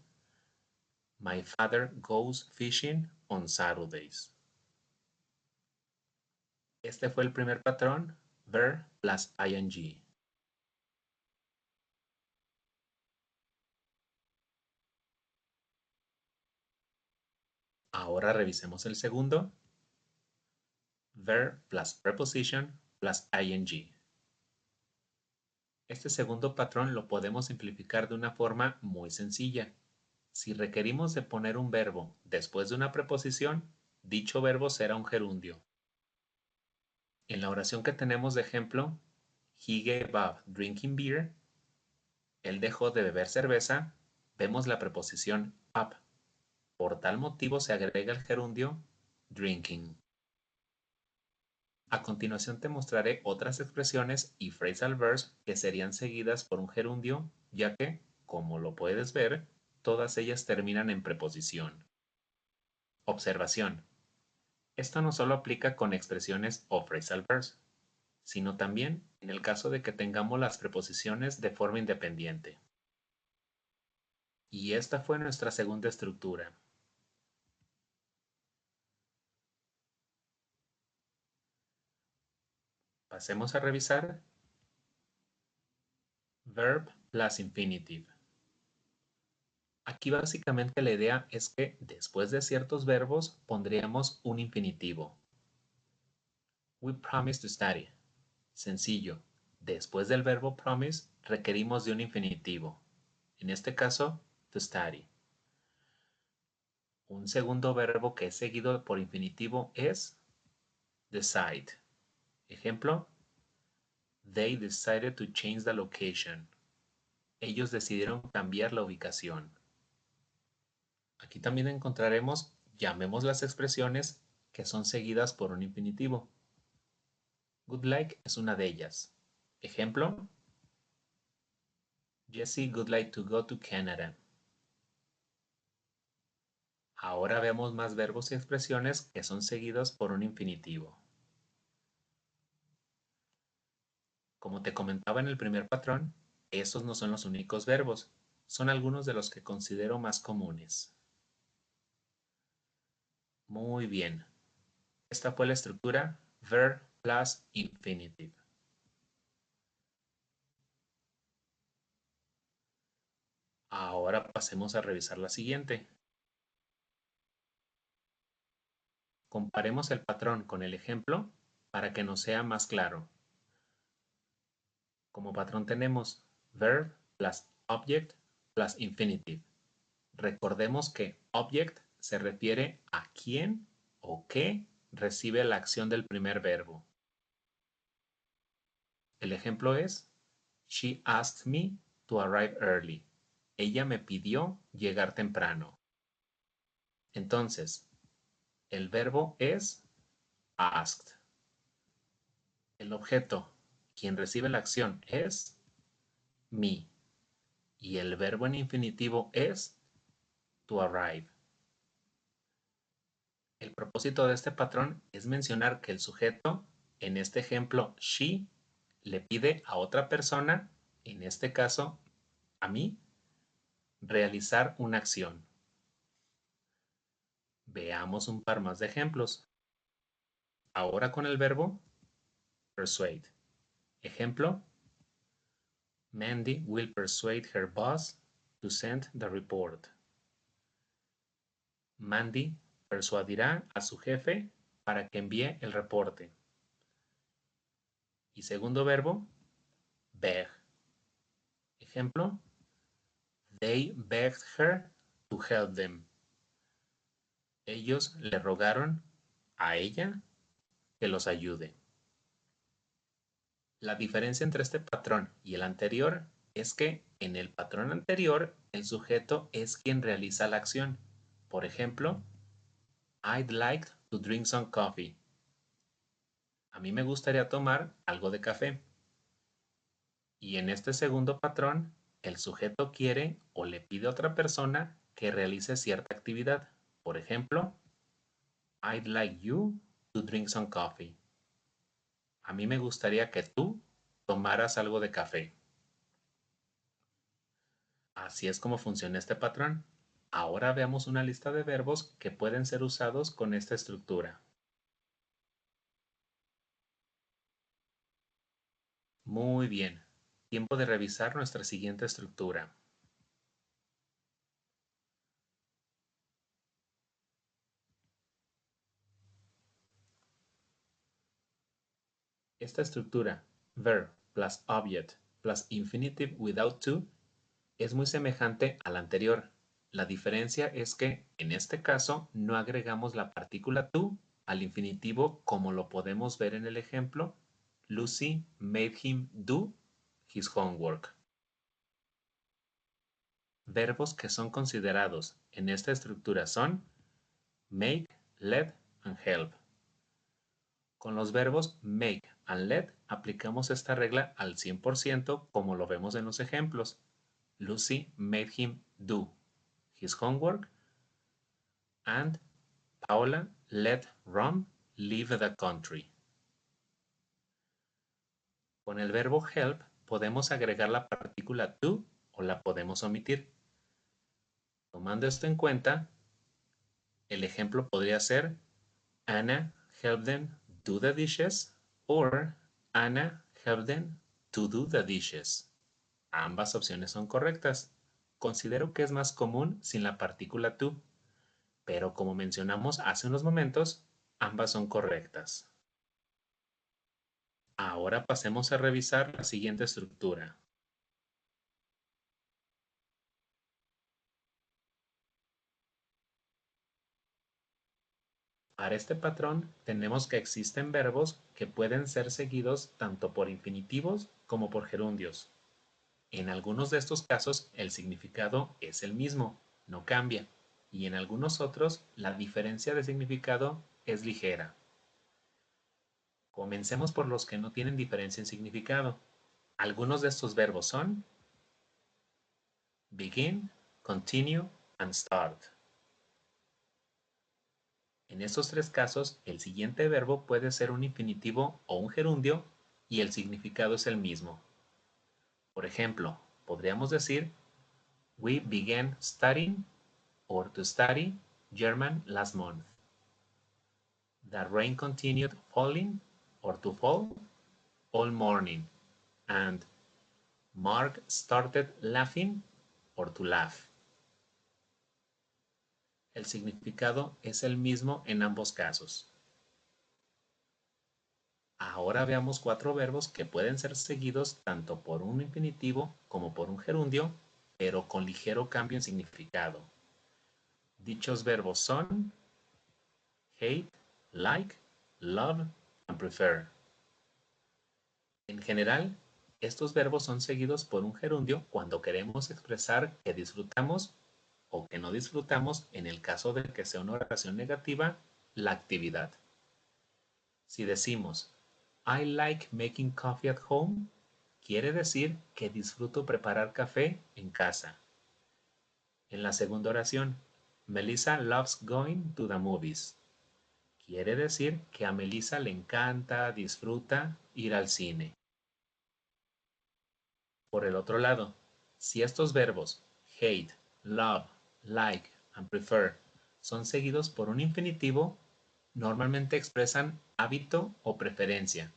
my father goes fishing on Saturdays. Este fue el primer patrón, verb plus ing. Ahora revisemos el segundo, verb plus preposition plus ing. Este segundo patrón lo podemos simplificar de una forma muy sencilla. Si requerimos de poner un verbo después de una preposición, dicho verbo será un gerundio. En la oración que tenemos de ejemplo, he gave up drinking beer, él dejó de beber cerveza, vemos la preposición up. Por tal motivo se agrega el gerundio drinking. A continuación te mostraré otras expresiones y phrasal verbs que serían seguidas por un gerundio, ya que, como lo puedes ver, todas ellas terminan en preposición. Observación. Esto no solo aplica con expresiones o phrasal verbs, sino también en el caso de que tengamos las preposiciones de forma independiente. Y esta fue nuestra segunda estructura. Pasemos a revisar verb plus infinitive. Aquí básicamente la idea es que después de ciertos verbos pondríamos un infinitivo. We promise to study. Sencillo. Después del verbo promise requerimos de un infinitivo. En este caso, to study. Un segundo verbo que es seguido por infinitivo es decide. Ejemplo, they decided to change the location. Ellos decidieron cambiar la ubicación. Aquí también encontraremos, llamemos las expresiones que son seguidas por un infinitivo. Would like es una de ellas. Ejemplo, Jessie would like to go to Canada. Ahora vemos más verbos y expresiones que son seguidos por un infinitivo. Como te comentaba en el primer patrón, estos no son los únicos verbos, son algunos de los que considero más comunes. Muy bien. Esta fue la estructura verb plus infinitive. Ahora pasemos a revisar la siguiente. Comparemos el patrón con el ejemplo para que nos sea más claro. Como patrón tenemos verb plus object plus infinitive. Recordemos que object se refiere a quién o qué recibe la acción del primer verbo. El ejemplo es, she asked me to arrive early. Ella me pidió llegar temprano. Entonces, el verbo es asked. El objeto, quien recibe la acción, es me. Y el verbo en infinitivo es to arrive. El propósito de este patrón es mencionar que el sujeto, en este ejemplo, she, le pide a otra persona, en este caso, a mí, realizar una acción. Veamos un par más de ejemplos. Ahora con el verbo persuade. Ejemplo, Mandy will persuade her boss to send the report. Mandy persuadirá a su jefe para que envíe el reporte. Y segundo verbo, beg. Ejemplo, they begged her to help them. Ellos le rogaron a ella que los ayude. La diferencia entre este patrón y el anterior es que en el patrón anterior el sujeto es quien realiza la acción. Por ejemplo, I'd like to drink some coffee. A mí me gustaría tomar algo de café. Y en este segundo patrón, el sujeto quiere o le pide a otra persona que realice cierta actividad. Por ejemplo, I'd like you to drink some coffee. A mí me gustaría que tú tomaras algo de café. Así es como funciona este patrón. Ahora veamos una lista de verbos que pueden ser usados con esta estructura. Muy bien. Tiempo de revisar nuestra siguiente estructura. Esta estructura, verb plus object plus infinitive without to, es muy semejante a la anterior. La diferencia es que, en este caso, no agregamos la partícula to al infinitivo como lo podemos ver en el ejemplo. Lucy made him do his homework. Verbos que son considerados en esta estructura son make, let and help. Con los verbos make and let aplicamos esta regla al 100% como lo vemos en los ejemplos. Lucy made him do his homework and Paula let Ron leave the country. Con el verbo help podemos agregar la partícula to o la podemos omitir. Tomando esto en cuenta, el ejemplo podría ser Anna helped them do the dishes or Anna helped them to do the dishes. Ambas opciones son correctas. Considero que es más común sin la partícula to, pero como mencionamos hace unos momentos, ambas son correctas. Ahora pasemos a revisar la siguiente estructura. Para este patrón tenemos que existen verbos que pueden ser seguidos tanto por infinitivos como por gerundios. En algunos de estos casos el significado es el mismo, no cambia, y en algunos otros la diferencia de significado es ligera. Comencemos por los que no tienen diferencia en significado. Algunos de estos verbos son begin, continue and start. En estos tres casos, el siguiente verbo puede ser un infinitivo o un gerundio y el significado es el mismo. Por ejemplo, podríamos decir we began studying or to study German last month. The rain continued falling or to fall all morning. And Mark started laughing or to laugh. El significado es el mismo en ambos casos. Ahora veamos cuatro verbos que pueden ser seguidos tanto por un infinitivo como por un gerundio, pero con ligero cambio en significado. Dichos verbos son hate, like, love and prefer. En general, estos verbos son seguidos por un gerundio cuando queremos expresar que disfrutamos o que no disfrutamos en el caso de que sea una oración negativa la actividad. Si decimos I like making coffee at home, quiere decir que disfruto preparar café en casa. En la segunda oración, Melissa loves going to the movies. Quiere decir que a Melissa le encanta, disfruta ir al cine. Por el otro lado, si estos verbos hate, love, like and prefer son seguidos por un infinitivo, normalmente expresan hábito o preferencia.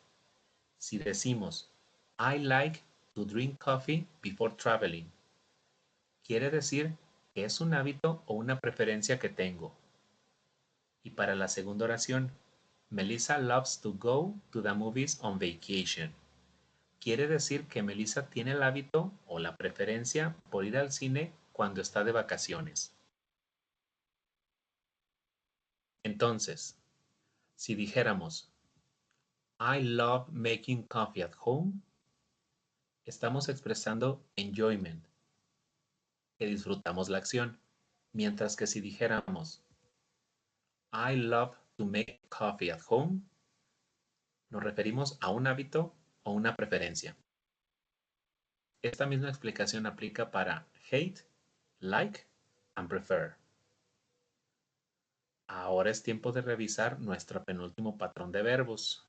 Si decimos I like to drink coffee before traveling, quiere decir que es un hábito o una preferencia que tengo. Y para la segunda oración, Melissa loves to go to the movies on vacation. Quiere decir que Melissa tiene el hábito o la preferencia por ir al cine cuando está de vacaciones. Entonces, si dijéramos I love making coffee at home, estamos expresando enjoyment, que disfrutamos la acción. Mientras que si dijéramos I love to make coffee at home, nos referimos a un hábito o una preferencia. Esta misma explicación aplica para hate, like and prefer. Ahora es tiempo de revisar nuestro penúltimo patrón de verbos.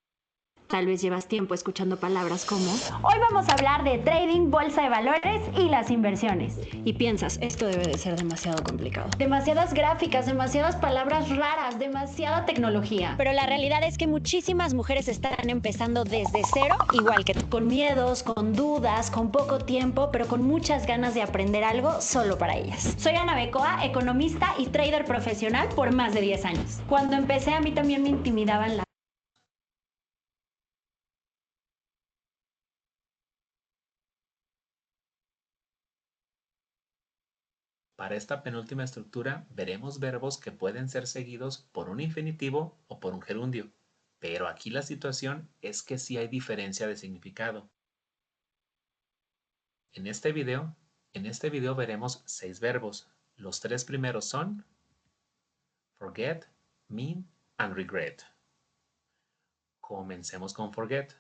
Tal vez llevas tiempo escuchando palabras como hoy vamos a hablar de trading, bolsa de valores y las inversiones. Y piensas, esto debe de ser demasiado complicado. Demasiadas gráficas, demasiadas palabras raras, demasiada tecnología. Pero la realidad es que muchísimas mujeres están empezando desde cero, igual que tú. Con miedos, con dudas, con poco tiempo, pero con muchas ganas de aprender algo solo para ellas. Soy Ana Becoa, economista y trader profesional por más de 10 años. Cuando empecé a mí también me intimidaban las Para esta penúltima estructura veremos verbos que pueden ser seguidos por un infinitivo o por un gerundio, pero aquí la situación es que sí hay diferencia de significado. En este video veremos 6 verbos. Los 3 primeros son forget, mean and regret. Comencemos con forget.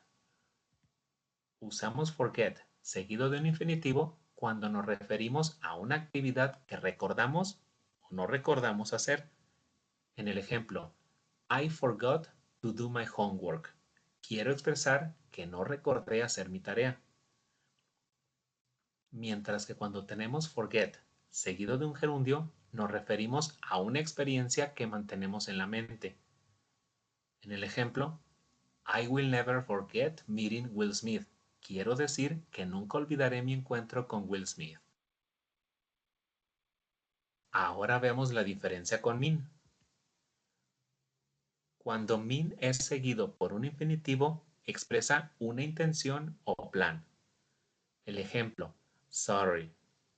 Usamos forget seguido de un infinitivo cuando nos referimos a una actividad que recordamos o no recordamos hacer. En el ejemplo, I forgot to do my homework. Quiero expresar que no recordé hacer mi tarea. Mientras que cuando tenemos forget seguido de un gerundio, nos referimos a una experiencia que mantenemos en la mente. En el ejemplo, I will never forget meeting Will Smith. Quiero decir que nunca olvidaré mi encuentro con Will Smith. Ahora vemos la diferencia con mean. Cuando mean es seguido por un infinitivo, expresa una intención o plan. El ejemplo, sorry,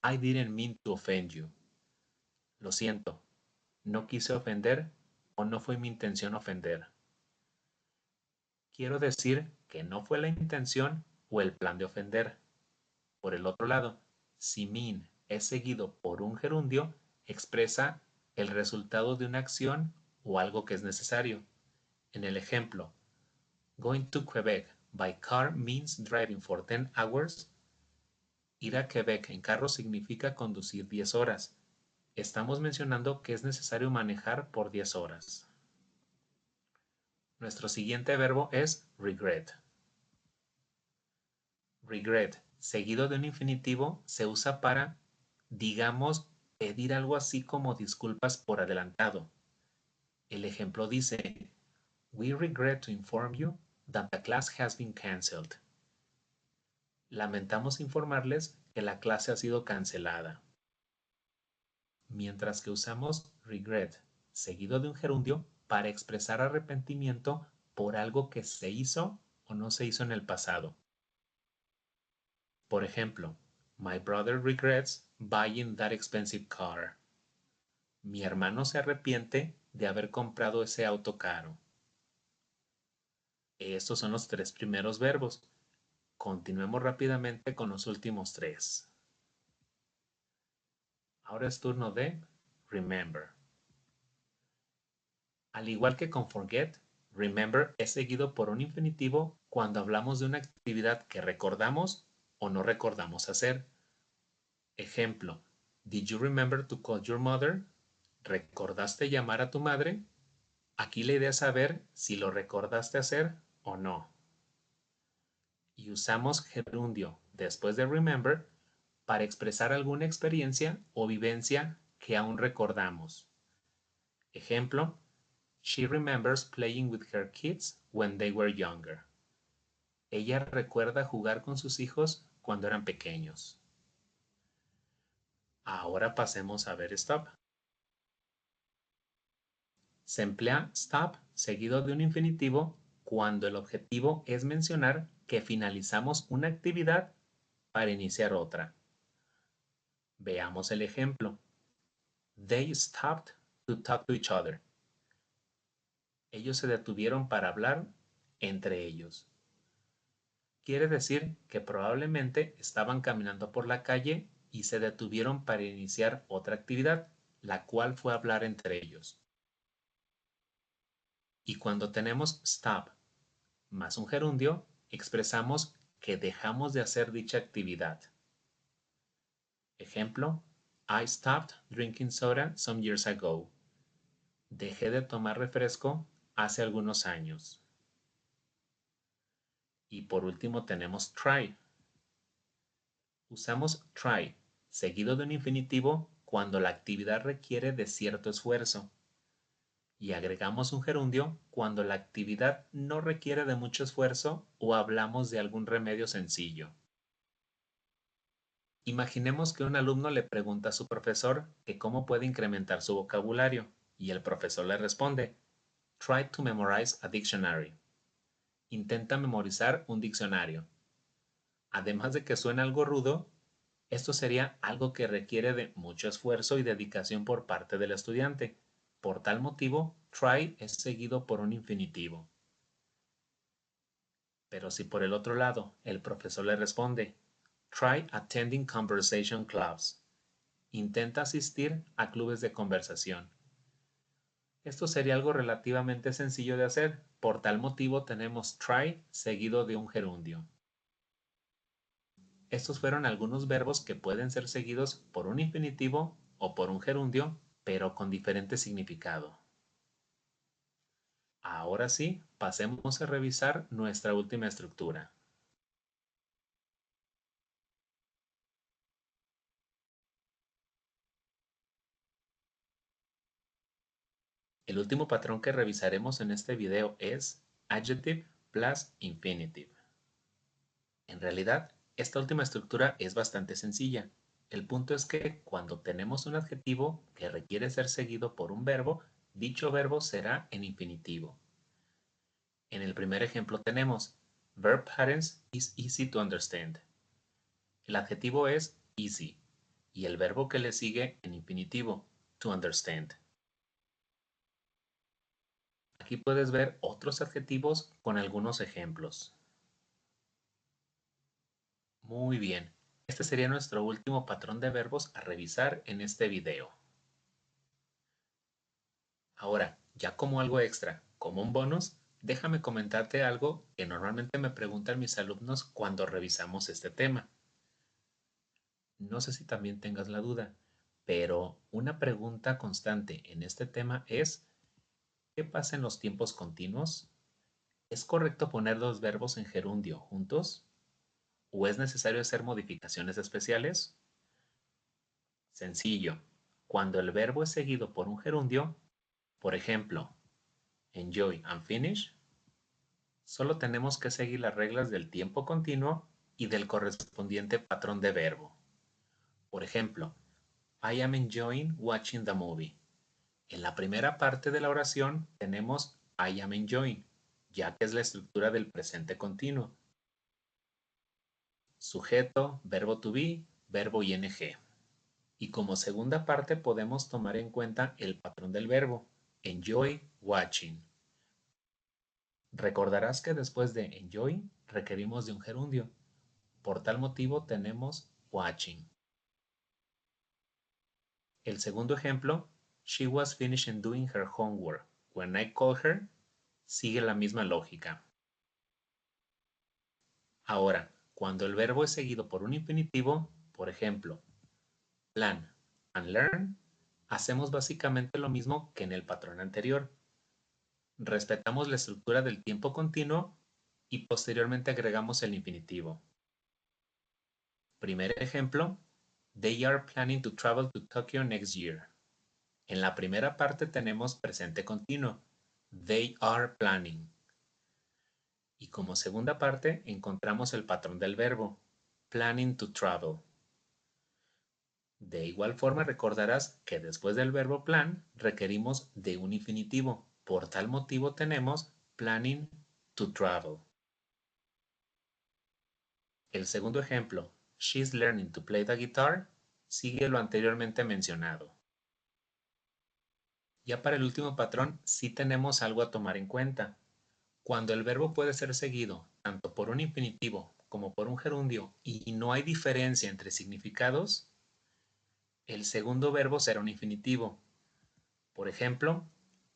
I didn't mean to offend you. Lo siento, no quise ofender o no fue mi intención ofender. Quiero decir que no fue la intención o el plan de ofender. Por el otro lado, si mean es seguido por un gerundio, expresa el resultado de una acción o algo que es necesario. En el ejemplo, going to Quebec by car means driving for 10 hours. Ir a Quebec en carro significa conducir 10 horas. Estamos mencionando que es necesario manejar por 10 horas. Nuestro siguiente verbo es regret. Regret, seguido de un infinitivo, se usa para, digamos, pedir algo así como disculpas por adelantado. El ejemplo dice, we regret to inform you that the class has been canceled. Lamentamos informarles que la clase ha sido cancelada. Mientras que usamos regret, seguido de un gerundio, para expresar arrepentimiento por algo que se hizo o no se hizo en el pasado. Por ejemplo, my brother regrets buying that expensive car. Mi hermano se arrepiente de haber comprado ese auto caro. Estos son los 3 primeros verbos. Continuemos rápidamente con los últimos 3. Ahora es turno de remember. Al igual que con forget, remember es seguido por un infinitivo cuando hablamos de una actividad que recordamos o no recordamos hacer. Ejemplo, did you remember to call your mother? ¿Recordaste llamar a tu madre? Aquí la idea es saber si lo recordaste hacer o no. Y usamos gerundio después de remember para expresar alguna experiencia o vivencia que aún recordamos. Ejemplo, she remembers playing with her kids when they were younger. Ella recuerda jugar con sus hijos cuando eran pequeños. Ahora pasemos a ver stop. Se emplea stop seguido de un infinitivo cuando el objetivo es mencionar que finalizamos una actividad para iniciar otra. Veamos el ejemplo. They stopped to talk to each other. Ellos se detuvieron para hablar entre ellos. Quiere decir que probablemente estaban caminando por la calle y se detuvieron para iniciar otra actividad, la cual fue hablar entre ellos. Y cuando tenemos stop más un gerundio, expresamos que dejamos de hacer dicha actividad. Ejemplo, I stopped drinking soda some years ago. Dejé de tomar refresco hace algunos años. Y por último tenemos try. Usamos try seguido de un infinitivo cuando la actividad requiere de cierto esfuerzo. Y agregamos un gerundio cuando la actividad no requiere de mucho esfuerzo o hablamos de algún remedio sencillo. Imaginemos que un alumno le pregunta a su profesor que cómo puede incrementar su vocabulario y el profesor le responde, try to memorize a dictionary. Intenta memorizar un diccionario. Además de que suena algo rudo, esto sería algo que requiere de mucho esfuerzo y dedicación por parte del estudiante. Por tal motivo, try es seguido por un infinitivo. Pero si por el otro lado el profesor le responde, try attending conversation clubs. Intenta asistir a clubes de conversación. Esto sería algo relativamente sencillo de hacer. Por tal motivo tenemos try seguido de un gerundio. Estos fueron algunos verbos que pueden ser seguidos por un infinitivo o por un gerundio, pero con diferente significado. Ahora sí, pasemos a revisar nuestra última estructura. El último patrón que revisaremos en este video es adjective plus infinitive. En realidad, esta última estructura es bastante sencilla. El punto es que cuando tenemos un adjetivo que requiere ser seguido por un verbo, dicho verbo será en infinitivo. En el primer ejemplo tenemos verb patterns is easy to understand. El adjetivo es easy y el verbo que le sigue en infinitivo, to understand. Aquí puedes ver otros adjetivos con algunos ejemplos. Muy bien, este sería nuestro último patrón de verbos a revisar en este video. Ahora, ya como algo extra, como un bonus, déjame comentarte algo que normalmente me preguntan mis alumnos cuando revisamos este tema. No sé si también tengas la duda, pero una pregunta constante en este tema es, ¿qué pasa en los tiempos continuos? ¿Es correcto poner dos verbos en gerundio juntos? ¿O es necesario hacer modificaciones especiales? Sencillo. Cuando el verbo es seguido por un gerundio, por ejemplo, enjoy and finish, solo tenemos que seguir las reglas del tiempo continuo y del correspondiente patrón de verbo. Por ejemplo, I am enjoying watching the movie. En la primera parte de la oración tenemos I am enjoying, ya que es la estructura del presente continuo. Sujeto, verbo to be, verbo ing. Y como segunda parte podemos tomar en cuenta el patrón del verbo, enjoy watching. Recordarás que después de enjoy requerimos de un gerundio. Por tal motivo tenemos watching. El segundo ejemplo, she was finishing doing her homework when I called her, sigue la misma lógica. Ahora, cuando el verbo es seguido por un infinitivo, por ejemplo, plan and learn, hacemos básicamente lo mismo que en el patrón anterior. Respetamos la estructura del tiempo continuo y posteriormente agregamos el infinitivo. Primer ejemplo, they are planning to travel to Tokyo next year. En la primera parte tenemos presente continuo, they are planning. Y como segunda parte encontramos el patrón del verbo, planning to travel. De igual forma recordarás que después del verbo plan requerimos de un infinitivo. Por tal motivo tenemos planning to travel. El segundo ejemplo, she's learning to play the guitar, sigue lo anteriormente mencionado. Ya para el último patrón sí tenemos algo a tomar en cuenta. Cuando el verbo puede ser seguido tanto por un infinitivo como por un gerundio y no hay diferencia entre significados, el segundo verbo será un infinitivo. Por ejemplo,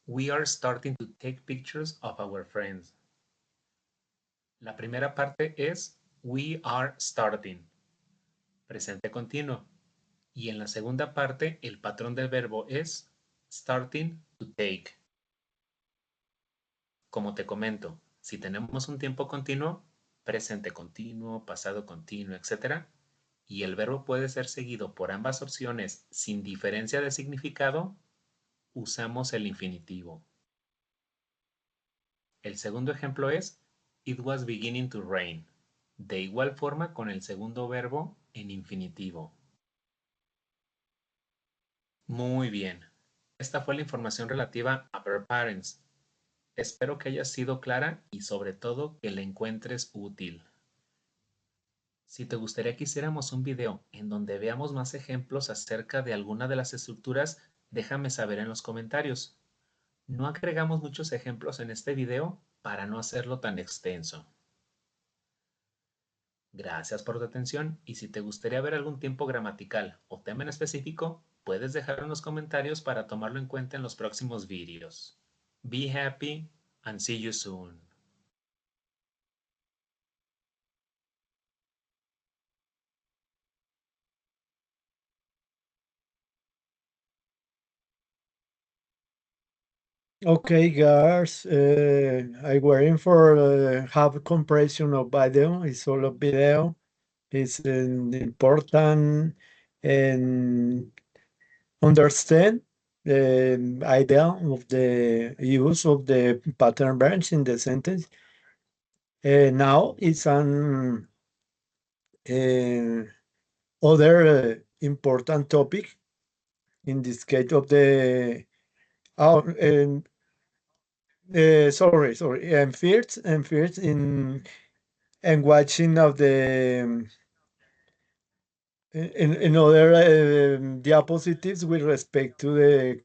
we are starting to take pictures of our friends. La primera parte es we are starting, presente continuo. Y en la segunda parte el patrón del verbo es starting to take. Como te comento, si tenemos un tiempo continuo, presente continuo, pasado continuo, etc., y el verbo puede ser seguido por ambas opciones sin diferencia de significado, usamos el infinitivo. El segundo ejemplo es It was beginning to rain. De igual forma con el segundo verbo en infinitivo. Muy bien. Esta fue la información relativa a verb patterns. Espero que haya sido clara y sobre todo que la encuentres útil. Si te gustaría que hiciéramos un video en donde veamos más ejemplos acerca de alguna de las estructuras, déjame saber en los comentarios. No agregamos muchos ejemplos en este video para no hacerlo tan extenso. Gracias por tu atención y si te gustaría ver algún tiempo gramatical o tema en específico, puedes dejarlo en los comentarios para tomarlo en cuenta en los próximos videos. Be happy and see you soon. Okay, guys, I'm waiting for have compression of video. It's all of video. It's important and understand the idea of the use of the pattern verbs in the sentence. Now it's an other important topic in this case of the sorry. And first in watching of the in other diapositives with respect to the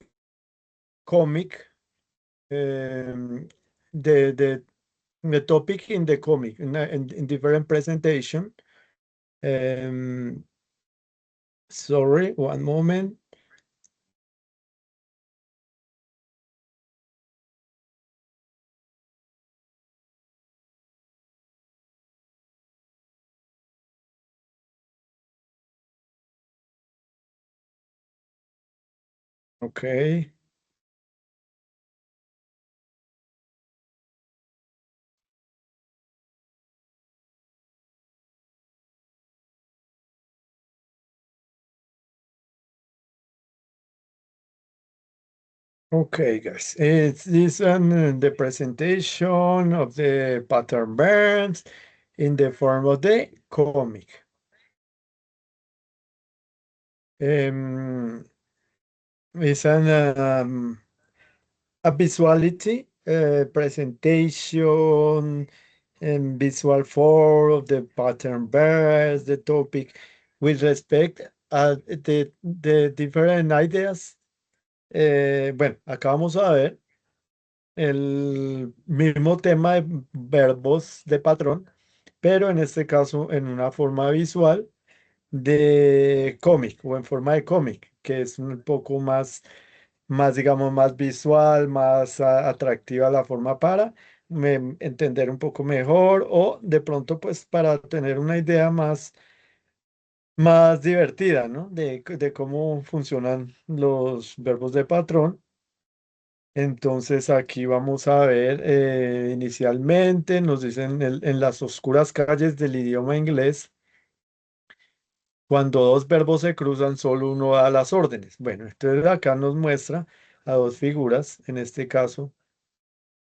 comic, the topic in the comic in different presentation. Sorry, one moment. Okay. Okay, guys, it's this the presentation of the pattern verbs in the form of the comic. It's a visuality presentation and visual form of the pattern verbs, the topic with respect a the different ideas. Bueno, acá vamos a ver el mismo tema de verbos de patrón, pero en este caso en una forma visual de cómic o en forma de cómic, que es un poco digamos, más visual, más atractiva la forma para entender un poco mejor o de pronto pues para tener una idea más divertida, ¿no? De cómo funcionan los verbos de patrón. Entonces aquí vamos a ver, inicialmente nos dicen en las oscuras calles del idioma inglés, cuando dos verbos se cruzan, solo uno da las órdenes. Bueno, entonces acá nos muestra a dos figuras, en este caso,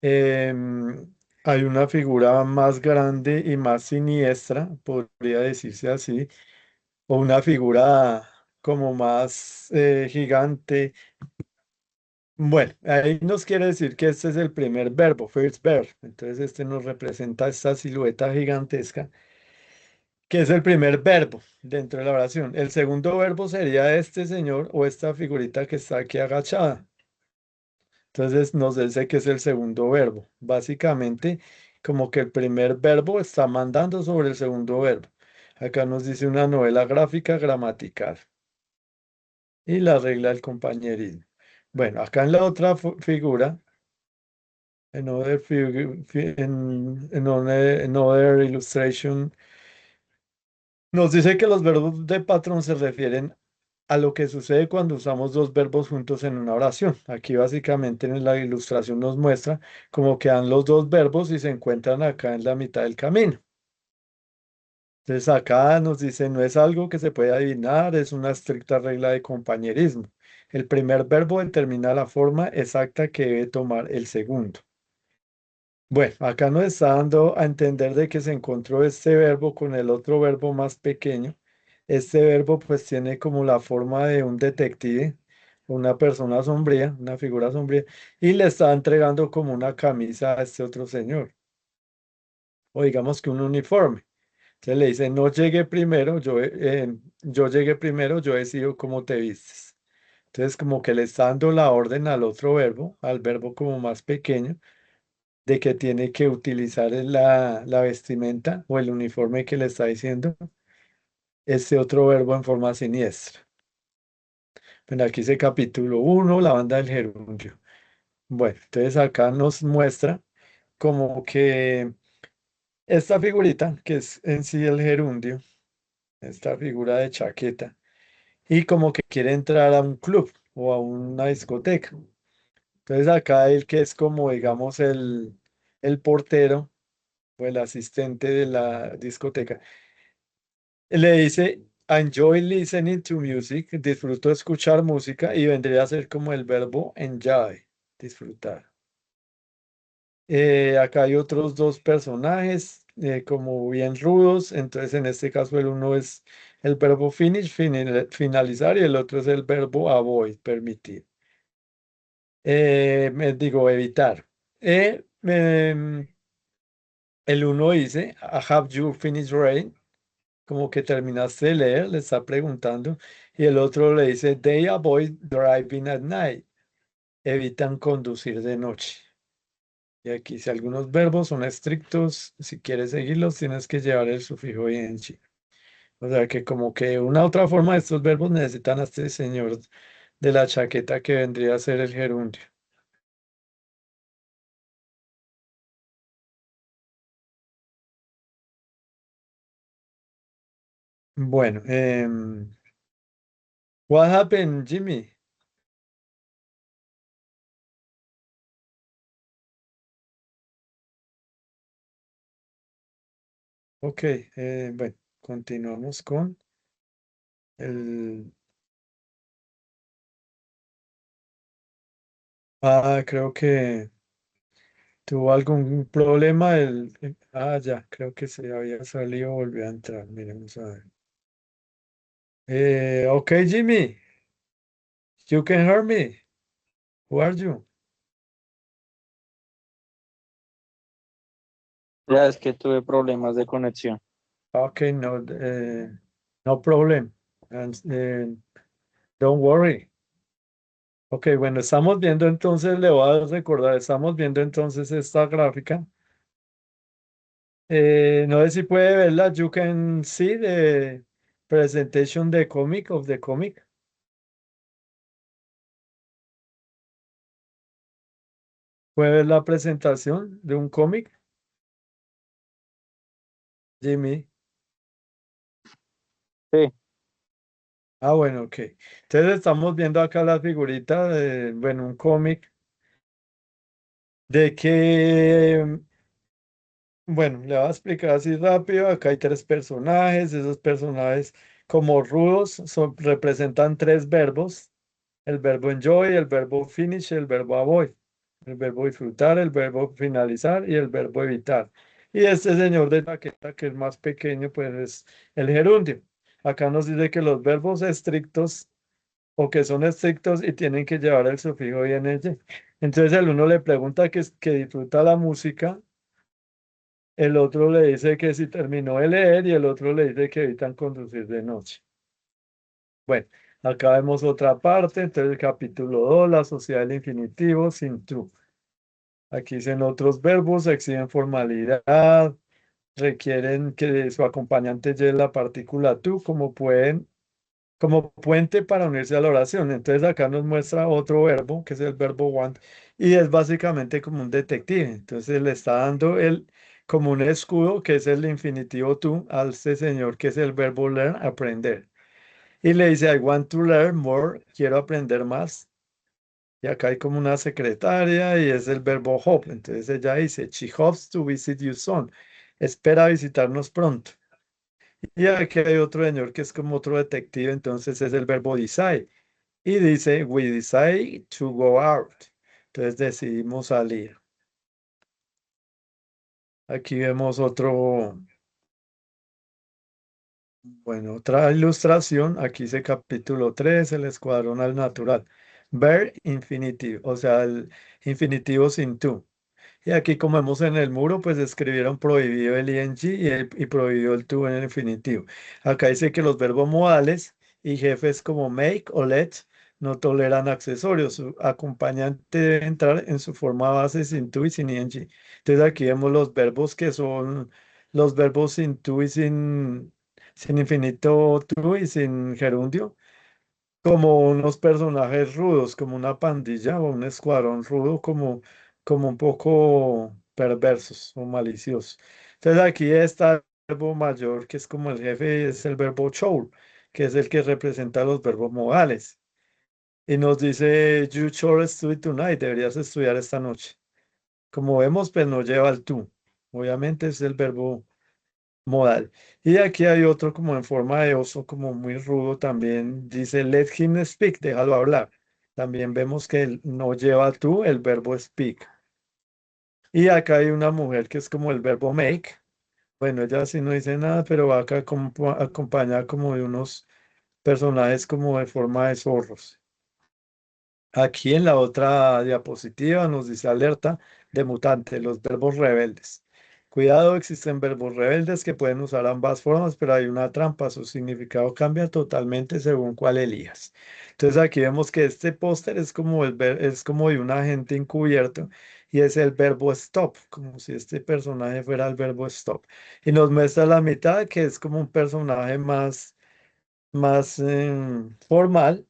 hay una figura más grande y más siniestra, podría decirse así, o una figura como más gigante. Bueno, ahí nos quiere decir que este es el primer verbo, first verb. Entonces este nos representa esta silueta gigantesca, que es el primer verbo dentro de la oración. El segundo verbo sería este señor o esta figurita que está aquí agachada. Entonces nos dice que es el segundo verbo. Básicamente, como que el primer verbo está mandando sobre el segundo verbo. Acá nos dice una novela gráfica gramatical. Y la regla del compañerismo. Bueno, acá en la otra figura, another illustration, nos dice que los verbos de patrón se refieren a lo que sucede cuando usamos dos verbos juntos en una oración. Aquí básicamente en la ilustración nos muestra cómo quedan los dos verbos y se encuentran acá en la mitad del camino. Entonces acá nos dice, no es algo que se puede adivinar, es una estricta regla de compañerismo. El primer verbo determina la forma exacta que debe tomar el segundo. Bueno, acá nos está dando a entender de que se encontró este verbo con el otro verbo más pequeño. Este verbo pues tiene como la forma de un detective, una persona sombría, una figura sombría, y le está entregando como una camisa a este otro señor, o digamos que un uniforme. Entonces le dice, no llegué primero, yo llegué primero, yo decido cómo te vistes. Entonces como que le está dando la orden al otro verbo, al verbo como más pequeño, de que tiene que utilizar la vestimenta o el uniforme que le está diciendo este otro verbo en forma siniestra. Bueno, aquí dice capítulo 1, la banda del gerundio. Bueno, entonces acá nos muestra como que esta figurita, que es en sí el gerundio, esta figura de chaqueta, y como que quiere entrar a un club o a una discoteca. Entonces acá el que es como, digamos, el portero o el asistente de la discoteca, le dice, enjoy listening to music, disfruto de escuchar música y vendría a ser como el verbo enjoy, disfrutar. Acá hay otros dos personajes como bien rudos, entonces en este caso el uno es el verbo finish, finalizar, y el otro es el verbo avoid, permitir. Me digo evitar. El uno dice, have you finished reading? Como que terminaste de leer, le está preguntando, y el otro le dice, they avoid driving at night, evitan conducir de noche. Y aquí, si algunos verbos son estrictos, si quieres seguirlos, tienes que llevar el sufijo ing. O sea que como que una otra forma de estos verbos necesitan a este señor de la chaqueta que vendría a ser el gerundio. Bueno, what happened, Jimmy? Ok, bueno, continuamos con el... Ah, creo que tuvo algún problema. Ya, creo que se había salido, volvió a entrar. Miremos a ver. Ok, Jimmy, you can hear me. Who are you? Ya es que tuve problemas de conexión. Okay, no, no problem. And, don't worry. Ok, bueno, estamos viendo entonces, le voy a recordar, estamos viendo entonces esta gráfica. No sé si puede verla. You can see the presentation the comic of the comic. ¿Puede ver la presentación de un cómic, Jimmy? Sí, Ah, bueno, ok. Entonces estamos viendo acá la figurita de, bueno, un cómic de que, bueno, le voy a explicar así rápido. Acá hay tres personajes. Esos personajes como rudos representan tres verbos. El verbo enjoy, el verbo finish, el verbo avoid. El verbo disfrutar, el verbo finalizar y el verbo evitar. Y este señor de chaqueta, que es más pequeño, pues es el gerundio. Acá nos dice que los verbos estrictos o que son estrictos y tienen que llevar el sufijo ing. Entonces el uno le pregunta que disfruta la música, el otro le dice que si terminó de leer y el otro le dice que evitan conducir de noche. Bueno, acá vemos otra parte, entonces el capítulo 2, la sociedad del infinitivo sin tú. Aquí dicen otros verbos, exigen formalidad, requieren que su acompañante lleve la partícula tú, como puente para unirse a la oración. Entonces acá nos muestra otro verbo, que es el verbo want, y es básicamente como un detective. Entonces le está dando como un escudo, que es el infinitivo tú, a este señor, que es el verbo learn, aprender. Y le dice, I want to learn more, quiero aprender más. Y acá hay como una secretaria y es el verbo hope. Entonces ella dice, she hopes to visit you soon. Espera visitarnos pronto. Y aquí hay otro señor que es como otro detective, entonces es el verbo decide. Y dice, we decide to go out. Entonces decidimos salir. Aquí vemos bueno, otra ilustración. Aquí dice capítulo 3, el escuadrón al natural. Ver infinitive, o sea, el infinitivo sin tú. Y aquí, como vemos en el muro, pues escribieron prohibido el ing y prohibido el to en el infinitivo. Acá dice que los verbos modales y jefes como make o let no toleran accesorios. Su acompañante debe entrar en su forma base sin to y sin ing. Entonces aquí vemos los verbos que son los verbos sin to y sin infinito to y sin gerundio como unos personajes rudos, como una pandilla o un escuadrón rudo, como un poco perversos o maliciosos. Entonces aquí está el verbo mayor, que es como el jefe, y es el verbo show, que es el que representa los verbos modales. Y nos dice, you should study tonight, deberías estudiar esta noche. Como vemos, pues no lleva el tú. Obviamente es el verbo modal. Y aquí hay otro como en forma de oso, como muy rudo también. Dice, let him speak, déjalo hablar. También vemos que no lleva tú el verbo speak. Y acá hay una mujer que es como el verbo make. Bueno, ella sí no dice nada, pero va acá acompañada como de unos personajes como de forma de zorros. Aquí en la otra diapositiva nos dice alerta de mutante, los verbos rebeldes. Cuidado, existen verbos rebeldes que pueden usar ambas formas, pero hay una trampa, su significado cambia totalmente según cuál elijas. Entonces aquí vemos que este póster es como es como de un agente encubierto y es el verbo stop, como si este personaje fuera el verbo stop. Y nos muestra la mitad que es como un personaje más formal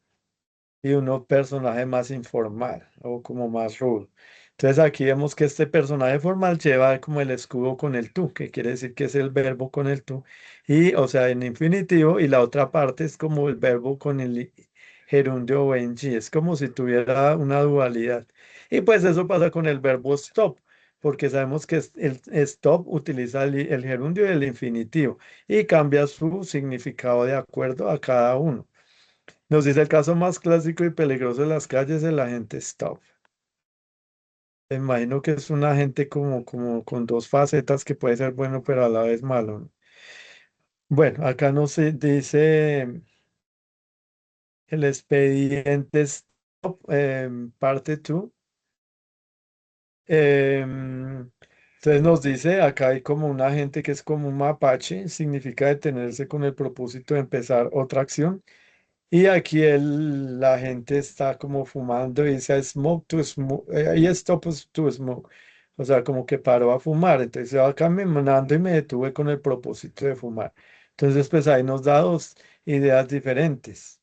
y uno personaje más informal o como más rudo. Entonces aquí vemos que este personaje formal lleva como el escudo con el tú, que quiere decir que es el verbo con el tú, y o sea, en infinitivo, y la otra parte es como el verbo con el gerundio o ing, es como si tuviera una dualidad. Y pues eso pasa con el verbo stop, porque sabemos que el stop utiliza el gerundio y el infinitivo y cambia su significado de acuerdo a cada uno. Nos dice el caso más clásico y peligroso de las calles, el agente stop. Me imagino que es un agente como con dos facetas que puede ser bueno, pero a la vez malo, ¿no? Bueno, acá nos dice el expediente stop, parte 2. Entonces nos dice, acá hay como un agente que es como un mapache, significa detenerse con el propósito de empezar otra acción. Y aquí la gente está como fumando y dice smoke to smoke, ahí stop to smoke. O sea, como que paró a fumar. Entonces se va caminando y me detuve con el propósito de fumar. Entonces, pues ahí nos da dos ideas diferentes.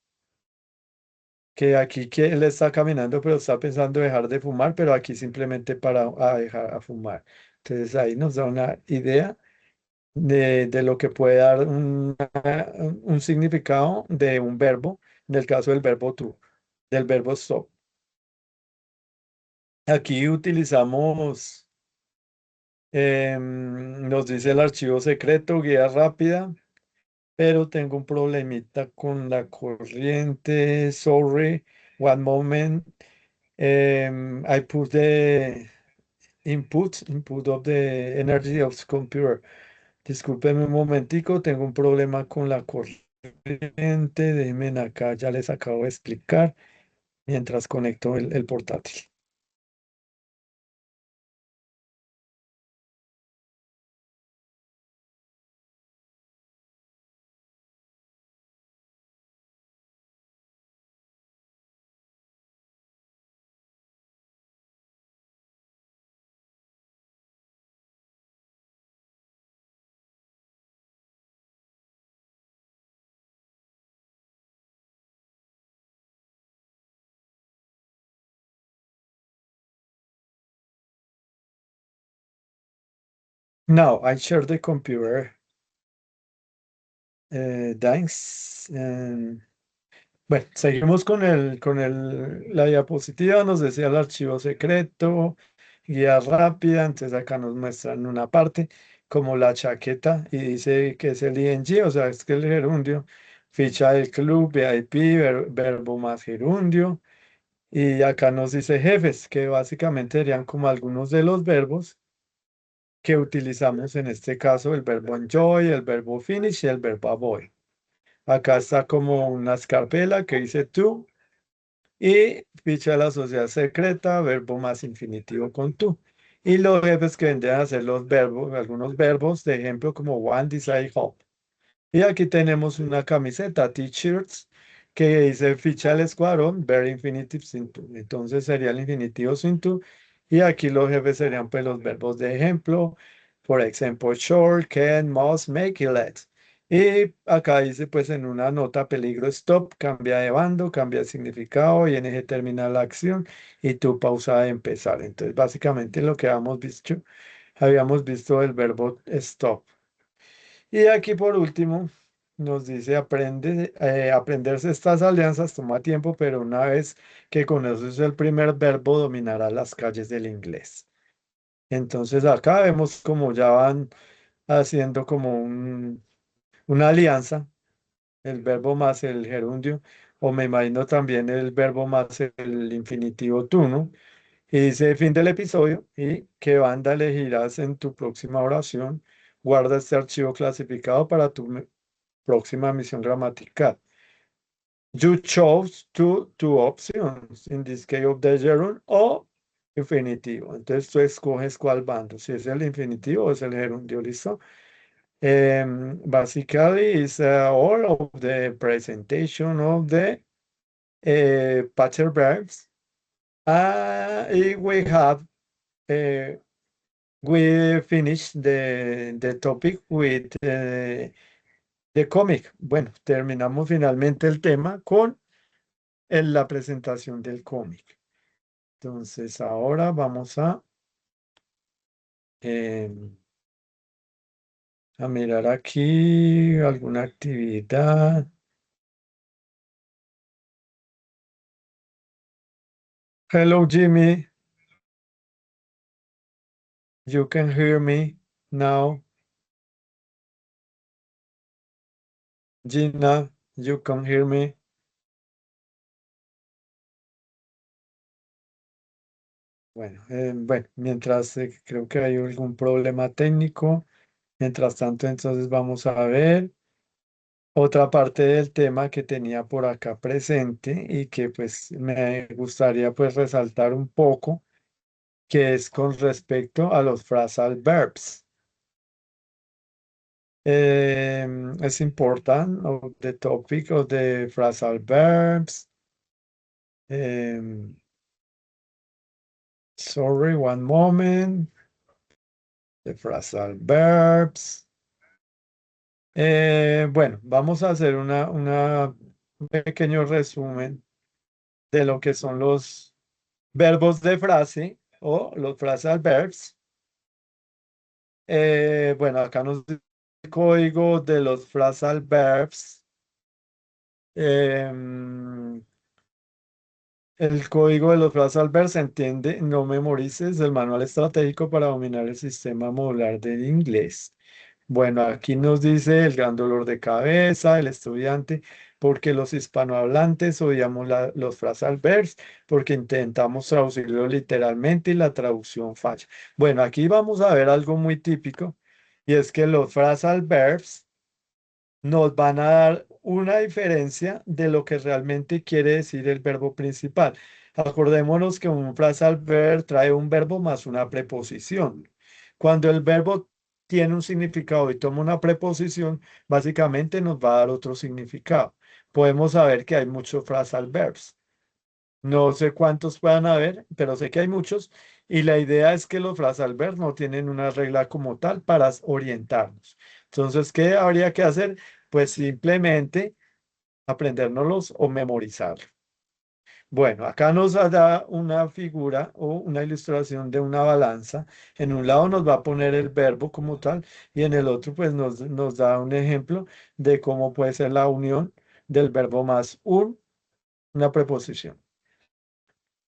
Que aquí que él está caminando, pero está pensando dejar de fumar, pero aquí simplemente para a dejar a fumar. Entonces ahí nos da una idea de lo que puede dar un significado de un verbo, en el caso del verbo to, del verbo stop. Aquí utilizamos, nos dice el archivo secreto, guía rápida, pero tengo un problemita con la corriente. Sorry, one moment. I put the input of the energy of the computer. Discúlpeme un momentico, tengo un problema con la corriente. Déjenme acá, ya les acabo de explicar mientras conecto el portátil. Now, I share the computer. Thanks. Bueno, seguimos la diapositiva, nos decía el archivo secreto, guía rápida, entonces acá nos muestran una parte, como la chaqueta y dice que es el ing, o sea, es que el gerundio, ficha del club, VIP, verbo más gerundio. Y acá nos dice jefes, que básicamente serían como algunos de los verbos que utilizamos en este caso, el verbo enjoy, el verbo finish y el verbo avoid. Acá está como una escarpela que dice to y ficha de la sociedad secreta, verbo más infinitivo con to. Y los jefes que vendrían a ser los verbos, algunos verbos, de ejemplo, como one, decide, hope. Y aquí tenemos una camiseta, t-shirts, que dice ficha del escuadrón, very infinitive sin to. Entonces sería el infinitivo sin to. Y aquí los jefes serían pues los verbos de ejemplo. Por ejemplo, short, can, must, make y let. Y acá dice pues en una nota peligro stop, cambia de bando, cambia de significado, ing termina la acción y tu pausa de empezar. Entonces básicamente lo que habíamos visto el verbo stop. Y aquí por último nos dice aprenderse estas alianzas toma tiempo, pero una vez que conoces el primer verbo dominarás las calles del inglés. Entonces acá vemos como ya van haciendo como una alianza, el verbo más el gerundio, o me imagino también el verbo más el infinitivo tú, ¿no? Y dice fin del episodio y qué banda elegirás en tu próxima oración. Guarda este archivo clasificado para tu próxima misión gramatical. You chose two options, in this case of the gerund o infinitivo. Entonces tú escoges cuál bando, si es el infinitivo o es el gerundio, ¿listo? Basically, it's all of the presentation of the pattern verbs. We have we finished the topic with the comic. Bueno, terminamos finalmente el tema con la presentación del cómic. Entonces, ahora vamos a mirar aquí alguna actividad. Hello, Jimmy. You can hear me now. Gina, you can hear me. Bueno, mientras creo que hay algún problema técnico. Mientras tanto, entonces vamos a ver otra parte del tema que tenía por acá presente y que pues me gustaría pues resaltar un poco, que es con respecto a los phrasal verbs. Es important of the topic of the phrasal verbs. Sorry, one moment. The phrasal verbs. Bueno, vamos a hacer un pequeño resumen de lo que son los verbos de frase o los phrasal verbs. Bueno, acá nos dice el código de los phrasal verbs. El código de los phrasal verbs se entiende, no memorices el manual estratégico para dominar el sistema modular del inglés. Bueno, aquí nos dice el gran dolor de cabeza, el estudiante, porque los hispanohablantes odiamos los phrasal verbs, porque intentamos traducirlo literalmente y la traducción falla. Bueno, aquí vamos a ver algo muy típico, y es que los phrasal verbs nos van a dar una diferencia de lo que realmente quiere decir el verbo principal. Acordémonos que un phrasal verb trae un verbo más una preposición. Cuando el verbo tiene un significado y toma una preposición, básicamente nos va a dar otro significado. Podemos saber que hay muchos phrasal verbs. No sé cuántos puedan haber, pero sé que hay muchos. Y la idea es que los phrasal verbs no tienen una regla como tal para orientarnos. Entonces, ¿qué habría que hacer? Pues simplemente aprendérnoslos o memorizarlos. Bueno, acá nos da una figura o una ilustración de una balanza. En un lado nos va a poner el verbo como tal y en el otro pues nos da un ejemplo de cómo puede ser la unión del verbo más una preposición.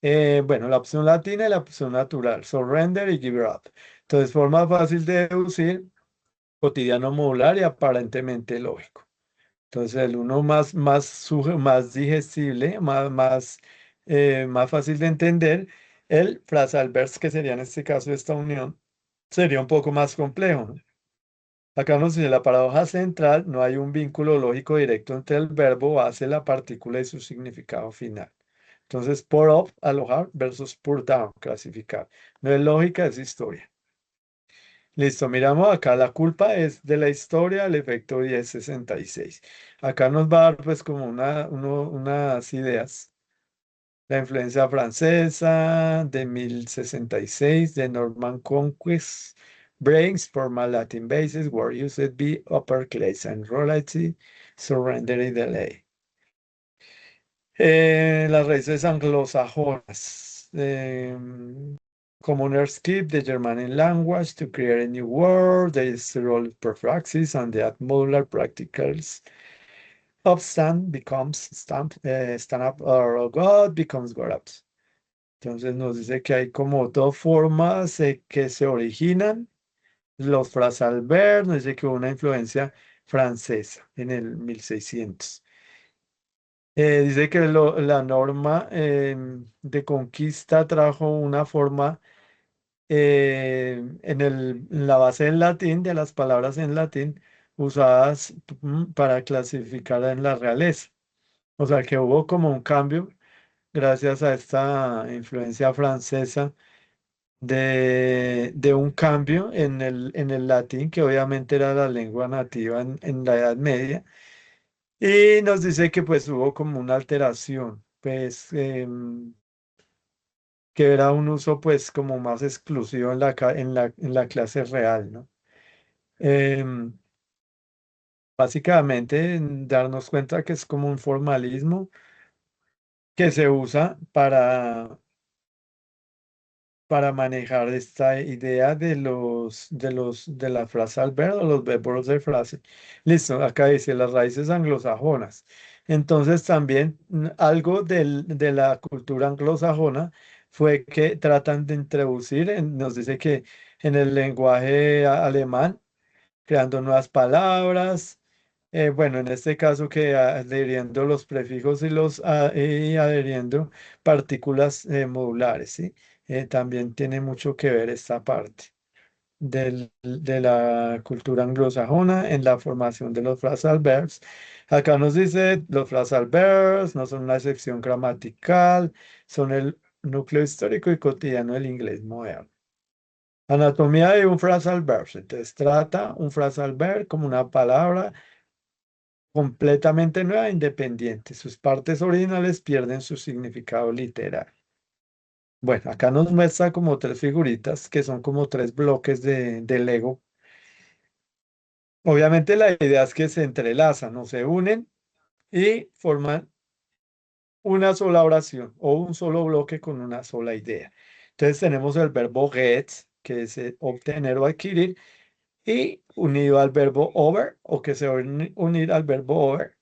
Bueno, la opción latina y la opción natural, surrender y give up. Entonces, forma fácil de deducir cotidiano modular y aparentemente lógico. Entonces, el uno más digestible, más fácil de entender, el frasal verse, que sería en este caso esta unión, sería un poco más complejo, ¿no? Acá nos dice la paradoja central, no hay un vínculo lógico directo entre el verbo base, la partícula y su significado final. Entonces, pour up, alojar, versus pour down, clasificar. No es lógica, es historia. Listo, miramos acá, la culpa es de la historia, el efecto 1066. Acá nos va a dar pues como unas ideas. La influencia francesa de 1066, de Norman Conquest, Brains, formal Latin basis, word used be uppercase and royalty, surrender y delay. Las raíces anglosajonas. Commoners keep the Germanic language to create a new word. They role prophylaxis and the modular practicals. Upstand becomes stand up or God becomes God up. Entonces nos dice que hay como dos formas que se originan. Los frasal verb, nos dice que hubo una influencia francesa en el 1600. Dice que la norma de conquista trajo una forma en la base del latín, de las palabras en latín usadas para clasificar en la realeza. O sea que hubo como un cambio gracias a esta influencia francesa de un cambio en el latín, que obviamente era la lengua nativa en la Edad Media. Y nos dice que pues hubo como una alteración, pues que era un uso pues como más exclusivo en la clase real, ¿no? Em, Básicamente darnos cuenta que es como un formalismo que se usa para manejar esta idea de la frase al verbo, los verbos de frase. Listo, acá dice las raíces anglosajonas. Entonces también algo de la cultura anglosajona fue que tratan de introducir, nos dice que en el lenguaje alemán, creando nuevas palabras. Bueno, en este caso que adhiriendo los prefijos y adhiriendo partículas modulares, ¿sí? También tiene mucho que ver esta parte de la cultura anglosajona en la formación de los phrasal verbs. Acá nos dice, los phrasal verbs no son una excepción gramatical, son el núcleo histórico y cotidiano del inglés moderno. Anatomía de un phrasal verb. Entonces trata un phrasal verb como una palabra completamente nueva e independiente. Sus partes originales pierden su significado literal. Bueno, acá nos muestra como tres figuritas que son como tres bloques de Lego. Obviamente la idea es que se entrelazan o se unen y forman una sola oración o un solo bloque con una sola idea. Entonces tenemos el verbo get, que es obtener o adquirir, y unido al verbo over, o que se va a unir al verbo over,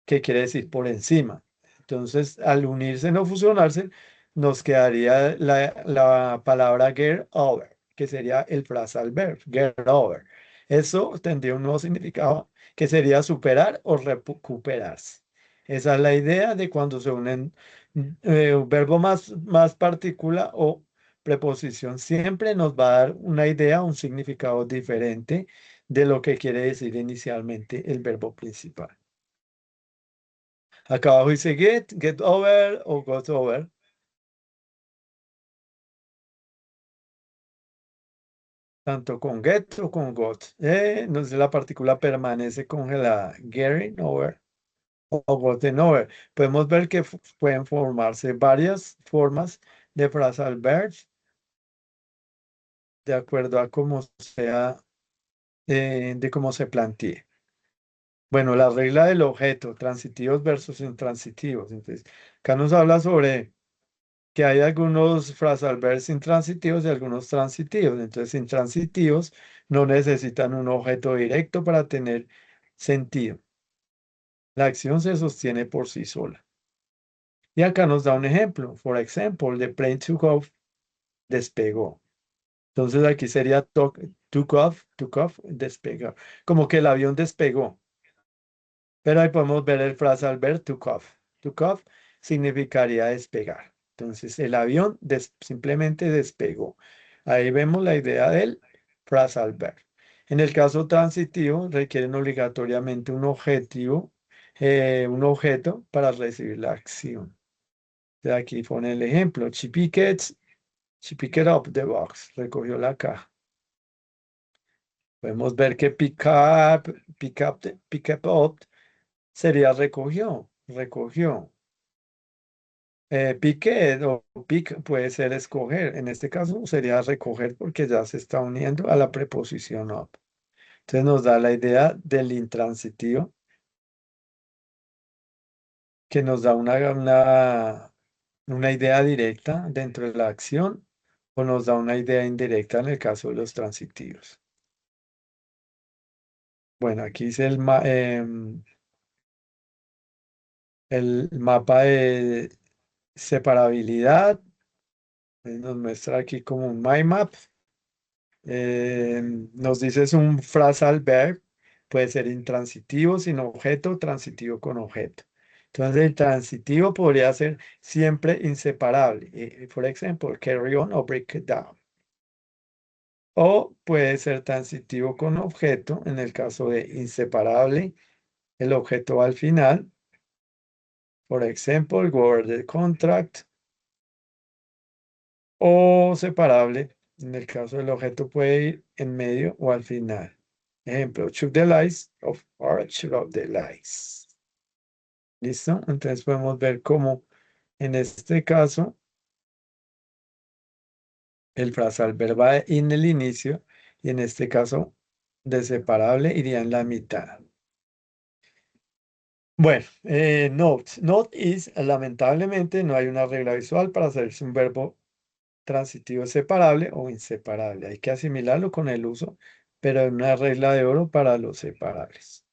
que quiere decir por encima. Entonces, al unirse, no fusionarse, nos quedaría la palabra get over, que sería el phrasal verb, get over. Eso tendría un nuevo significado, que sería superar o recuperarse. Esa es la idea de cuando se unen un verbo más partícula o preposición. Siempre nos va a dar una idea, un significado diferente de lo que quiere decir inicialmente el verbo principal. Acá abajo dice get over o got over. Tanto con get o con got. No sé, la partícula permanece congelada. Getting over o gotten over. Podemos ver que pueden formarse varias formas de phrasal verbs de acuerdo a cómo sea, de cómo se plantee. Bueno, la regla del objeto, transitivos versus intransitivos. Entonces, acá nos habla sobre que hay algunos phrasal verbs intransitivos y algunos transitivos. Entonces, intransitivos no necesitan un objeto directo para tener sentido. La acción se sostiene por sí sola. Y acá nos da un ejemplo. For example, the plane took off, despegó. Entonces, aquí sería Took off, despegar. Como que el avión despegó. Pero ahí podemos ver el frasal verb took off. Took off significaría despegar. Entonces, el avión simplemente despegó. Ahí vemos la idea del frasal verb. En el caso transitivo, requieren obligatoriamente un objeto para recibir la acción. De aquí pone el ejemplo. She picked up the box. Recogió la caja. Podemos ver que pick up sería recogió. Picked o pick puede ser escoger. En este caso sería recoger porque ya se está uniendo a la preposición up. Entonces nos da la idea del intransitivo que nos da una idea directa dentro de la acción o nos da una idea indirecta en el caso de los transitivos. Bueno, aquí dice el mapa de separabilidad. Nos muestra aquí como un mind map. Nos dice es un phrasal verb. Puede ser intransitivo sin objeto, transitivo con objeto. Entonces el transitivo podría ser siempre inseparable. Por ejemplo, carry on o break it down. O puede ser transitivo con objeto. En el caso de inseparable, el objeto va al final. Por ejemplo, go over the contract. O separable, en el caso del objeto puede ir en medio o al final. Ejemplo, shoot the lights of shoot off the lights. ¿Listo? Entonces podemos ver cómo en este caso el frasal verbo va en el inicio y en este caso de separable iría en la mitad. Bueno, note. Note is, lamentablemente, no hay una regla visual para hacerse un verbo transitivo separable o inseparable. Hay que asimilarlo con el uso, pero hay una regla de oro para los separables.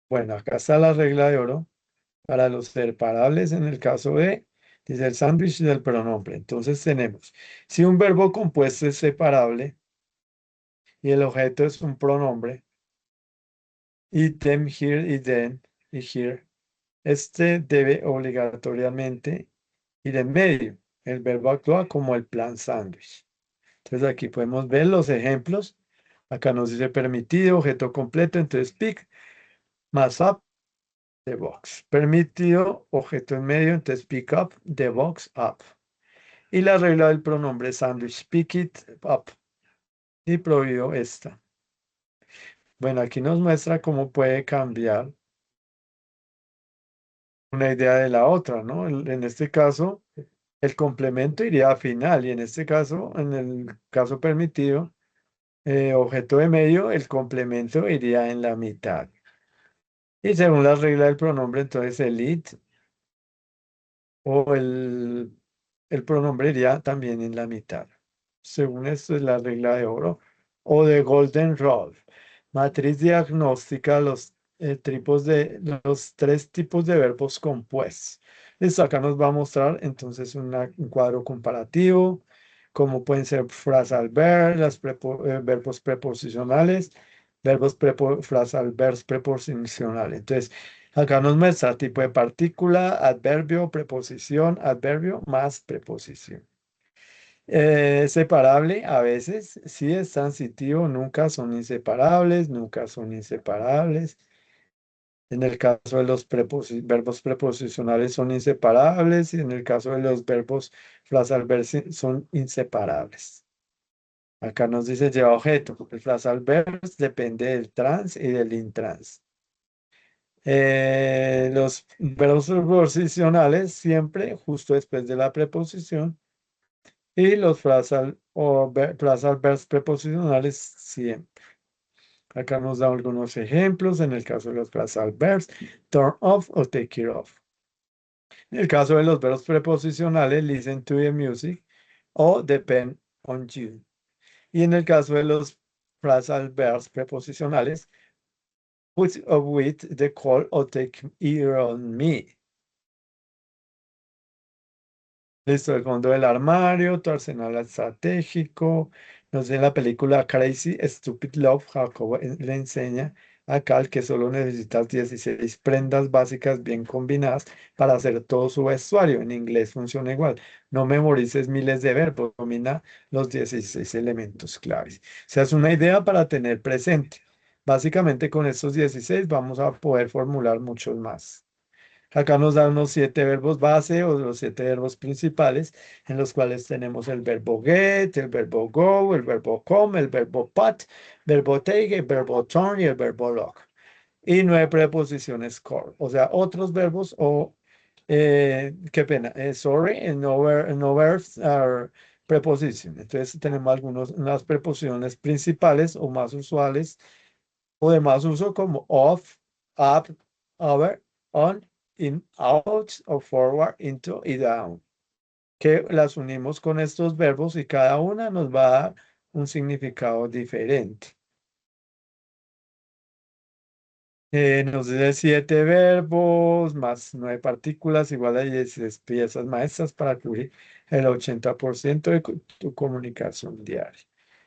Bueno, acá está la regla de oro para los separables en el caso de, dice el sándwich del pronombre. Entonces tenemos, si un verbo compuesto es separable y el objeto es un pronombre, y them, here y then y here, este debe obligatoriamente ir en medio. El verbo actúa como el plan sándwich. Entonces aquí podemos ver los ejemplos. Acá nos dice permitido, objeto completo, entonces pick más up the box. Permitido, objeto en medio, entonces pick up the box up. Y la regla del pronombre sandwich, pick it up. Y prohibido esta. Bueno, aquí nos muestra cómo puede cambiar una idea de la otra, ¿no? En este caso, el complemento iría a final y en este caso, en el caso permitido, objeto de medio, el complemento iría en la mitad. Y según la regla del pronombre, entonces el it o el pronombre iría también en la mitad. Según esto es la regla de oro o de Golden Rule. Matriz diagnóstica, los tres tipos de verbos compuestos. Listo, acá nos va a mostrar entonces un cuadro comparativo, como pueden ser phrasal verb, verbos preposicionales, phrasal verbs preposicionales. Entonces, acá nos muestra tipo de partícula, adverbio, preposición, adverbio más preposición. Separable a veces, sí es transitivo, nunca son inseparables, nunca son inseparables. En el caso de los verbos preposicionales son inseparables y en el caso de los verbos phrasal verbs son inseparables. Acá nos dice lleva objeto. El phrasal verbs depende del trans y del intrans. Los verbos preposicionales siempre justo después de la preposición y los phrasal verbs preposicionales siempre. Acá nos da algunos ejemplos en el caso de los phrasal verbs, turn off o take care of. En el caso de los verbos preposicionales, listen to the music o depend on you. Y en el caso de los phrasal verbs preposicionales, put up with the call or take care on me. Listo, el fondo del armario, tu arsenal estratégico, Nos en la película Crazy Stupid Love, Jacobo le enseña a Cal que solo necesitas 16 prendas básicas bien combinadas para hacer todo su vestuario. En inglés funciona igual. No memorices miles de verbos, domina los 16 elementos claves. O sea, es una idea para tener presente. Básicamente con estos 16 vamos a poder formular muchos más. Acá nos dan unos 7 verbos base o los 7 verbos principales, en los cuales tenemos el verbo get, el verbo go, el verbo come, el verbo put, verbo take, el verbo turn y el verbo look. Y 9 preposiciones core, o sea, otros verbos o, qué pena, sorry, no verbs are preposition. Entonces tenemos unas preposiciones principales o más usuales o de más uso como off, up, over, on, in, out o forward, into y down, que las unimos con estos verbos y cada una nos va a dar un significado diferente. Nos dice 7 verbos más 9 partículas igual a 16 piezas maestras para cubrir el 80% de tu comunicación diaria.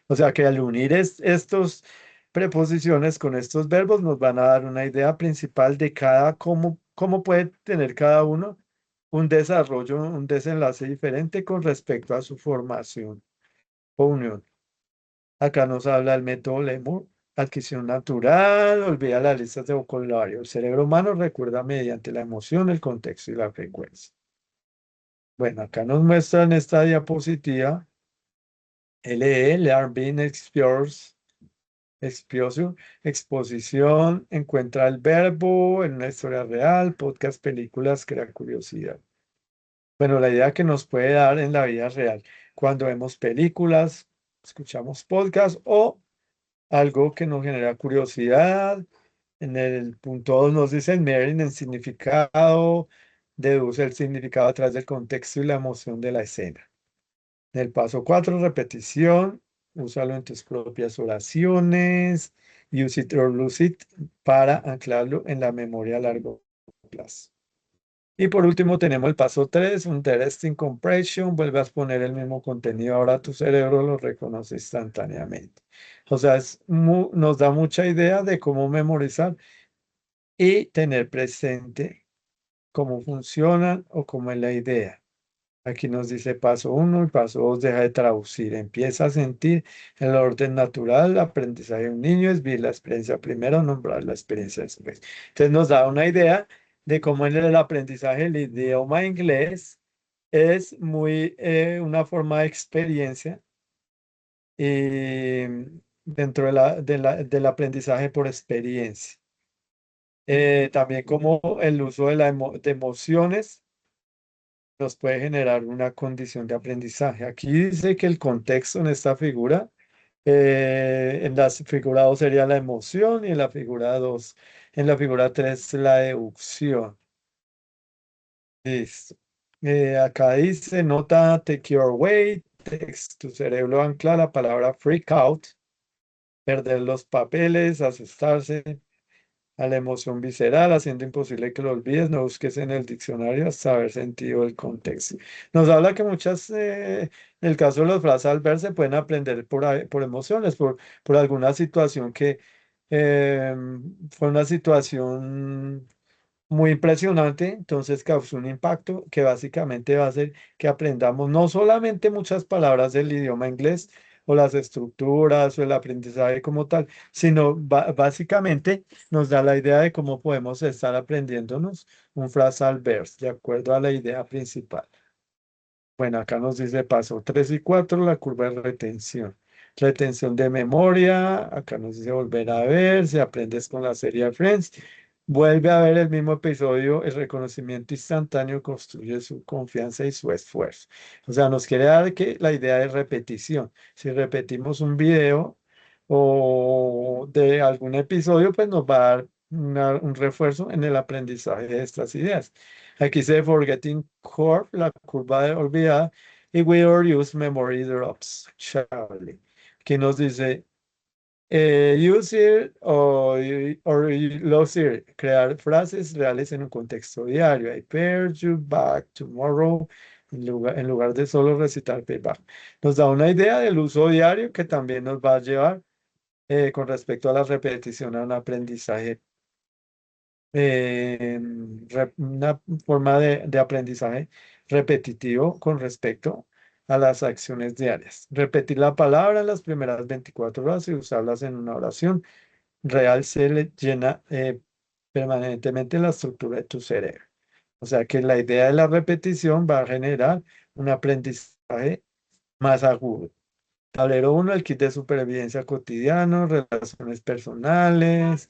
O sea que al unir estos preposiciones con estos verbos nos van a dar una idea principal de cómo puede tener cada uno un desarrollo, un desenlace diferente con respecto a su formación o unión. Acá nos habla el método Lemur, adquisición natural, olvida las listas de vocabulario. El cerebro humano recuerda mediante la emoción, el contexto y la frecuencia. Bueno, acá nos muestra en esta diapositiva LE, Learn Being Explores, exposición, encuentra el verbo en una historia real, podcast, películas, crea curiosidad. Bueno, la idea que nos puede dar en la vida real, cuando vemos películas, escuchamos podcast o algo que nos genera curiosidad. En el punto 2 nos dice Merlin en significado, deduce el significado a través del contexto y la emoción de la escena. En el paso 4, repetición, úsalo en tus propias oraciones, use it or lose it para anclarlo en la memoria a largo plazo. Y por último tenemos el paso 3, interesting compression, vuelve a poner el mismo contenido, ahora tu cerebro lo reconoce instantáneamente. O sea, nos da mucha idea de cómo memorizar y tener presente cómo funcionan o cómo es la idea. Aquí nos dice paso 1 y paso 2, deja de traducir, empieza a sentir el orden natural, aprendizaje de un niño es vivir la experiencia primero, nombrar la experiencia después. Entonces nos da una idea de cómo en el aprendizaje del idioma inglés es muy una forma de experiencia y dentro del aprendizaje por experiencia. También como el uso de emociones nos puede generar una condición de aprendizaje. Aquí dice que el contexto en esta figura, en la figura 2 sería la emoción y en la figura 2, en la figura 3 la deducción. Listo. Acá dice, nota, take your way, tu cerebro ancla la palabra freak out, perder los papeles, asustarse, a la emoción visceral, haciendo imposible que lo olvides, no busques en el diccionario hasta haber sentido el contexto. Nos habla que muchas, en el caso de los frases al ver, se pueden aprender por emociones, por alguna situación que fue una situación muy impresionante, entonces causó un impacto que básicamente va a hacer que aprendamos no solamente muchas palabras del idioma inglés o las estructuras o el aprendizaje como tal, sino básicamente nos da la idea de cómo podemos estar aprendiéndonos un frasal verse de acuerdo a la idea principal. Bueno, acá nos dice paso 3 y 4, la curva de retención. Retención de memoria, acá nos dice volver a ver, si aprendes con la serie Friends, vuelve a ver el mismo episodio, el reconocimiento instantáneo construye su confianza y su esfuerzo. O sea, nos quiere dar que la idea de repetición. Si repetimos un video o de algún episodio, pues nos va a dar un refuerzo en el aprendizaje de estas ideas. Aquí dice Forgetting Curve, la curva de olvidada, y We Or Use Memory Drops, Charlie. Aquí nos dice use it or lose it, crear frases reales en un contexto diario. I pair you back tomorrow, en lugar de solo recitar feedback. Nos da una idea del uso diario que también nos va a llevar con respecto a la repetición a un aprendizaje, una forma de aprendizaje repetitivo con respecto a las acciones diarias. Repetir la palabra en las primeras 24 horas y usarlas en una oración real se le llena permanentemente la estructura de tu cerebro. O sea que la idea de la repetición va a generar un aprendizaje más agudo. Tablero 1, el kit de supervivencia cotidiano, relaciones personales,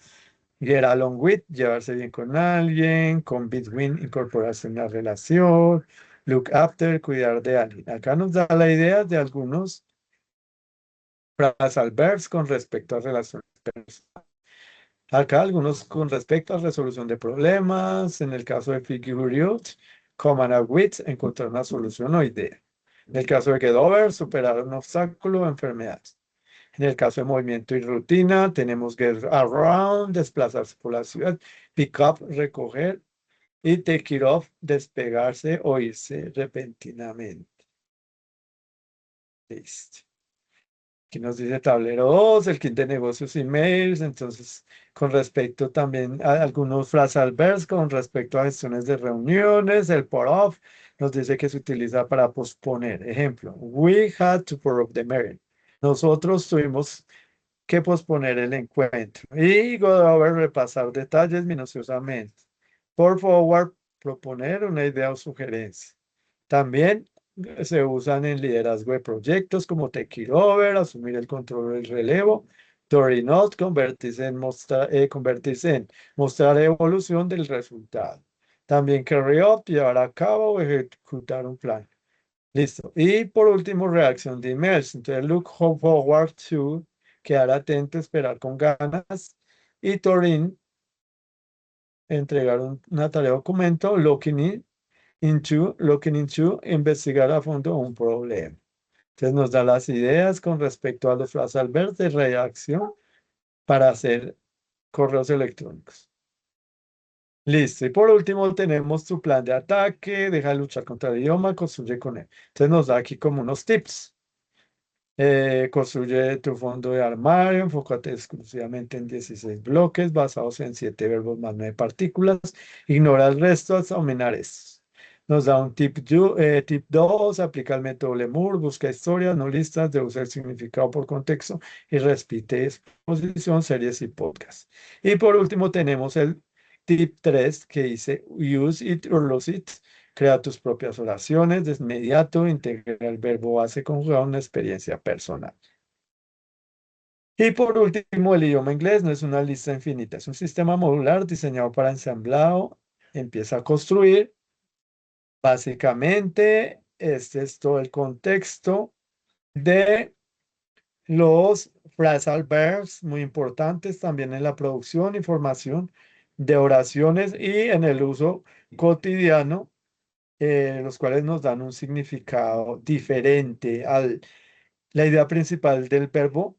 get along with, llevarse bien con alguien, con between, incorporarse en una relación, look after, cuidar de alguien. Acá nos da la idea de algunos phrasal verbs con respecto a relaciones personales. Acá algunos con respecto a resolución de problemas, en el caso de figure out, come up with, encontrar una solución o idea. En el caso de get over, superar un obstáculo o enfermedad. En el caso de movimiento y rutina, tenemos get around, desplazarse por la ciudad, pick up, recoger, y take it off, despegarse o irse repentinamente. Listo. Aquí nos dice tablero 2, el kit de negocios y mails. Entonces, con respecto también a algunos phrasal verbs, con respecto a gestiones de reuniones, el put off nos dice que se utiliza para posponer. Ejemplo, we had to put off the meeting. Nosotros tuvimos que posponer el encuentro. Y go over, repasar detalles minuciosamente. Por forward, proponer una idea o sugerencia. También se usan en liderazgo de proyectos como take it over, asumir el control del relevo, to not, convertirse en mostrar evolución del resultado. También carry up, llevar a cabo o ejecutar un plan. Listo. Y por último, reacción de emails. Entonces, look forward to, quedar atento, esperar con ganas. Y Torin, entregar una tarea o documento, looking into, investigar a fondo un problema. Entonces nos da las ideas con respecto a los phrasal verbs de reacción para hacer correos electrónicos. Listo. Y por último tenemos tu plan de ataque, deja de luchar contra el idioma, construye con él. Entonces nos da aquí como unos tips. Construye tu fondo de armario, enfócate exclusivamente en 16 bloques basados en 7 verbos más 9 partículas. Ignora el resto hasta dominar estos. Nos da un tip 2, aplica el método Lemur, busca historias, no listas, de usar el significado por contexto y repite exposición, series y podcasts. Y por último tenemos el tip 3 que dice use it or lose it. Crea tus propias oraciones de inmediato, integra el verbo base conjugado en una experiencia personal. Y por último, el idioma inglés no es una lista infinita, es un sistema modular diseñado para ensamblado. Empieza a construir. Básicamente, este es todo el contexto de los phrasal verbs, muy importantes también en la producción y formación de oraciones y en el uso cotidiano, los cuales nos dan un significado diferente a la idea principal del verbo,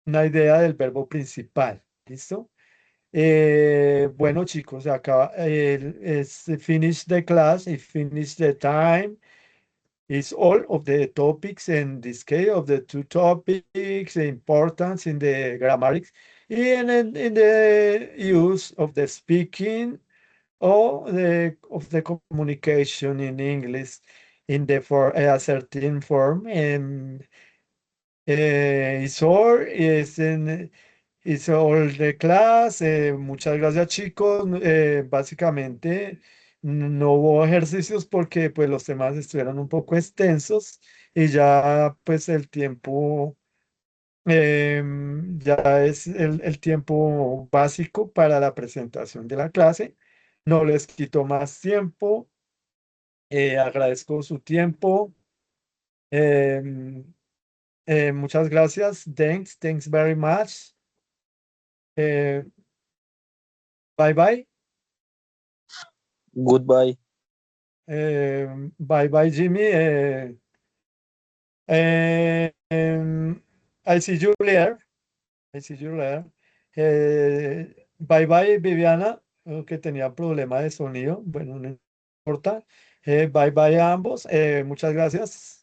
una idea del verbo principal. ¿Listo? Bueno, chicos, acá es finish the class y finish the time. Is all of the topics in this case of the two topics, the importance in the grammatics, and in the use of the speaking or of the communication in English in the for a certain form. Is all is all the class. Muchas gracias, chicos. Básicamente no hubo ejercicios porque pues los temas estuvieron un poco extensos y ya pues el tiempo ya es el tiempo básico para la presentación de la clase. No les quito más tiempo. Agradezco su tiempo. Em, muchas gracias. Thanks very much. Eh, bye bye. Goodbye. Bye bye, Jimmy. I see you later. I see you later. Bye bye, Viviana, que tenía problema de sonido. Bueno, no importa. Bye bye a ambos. Muchas gracias.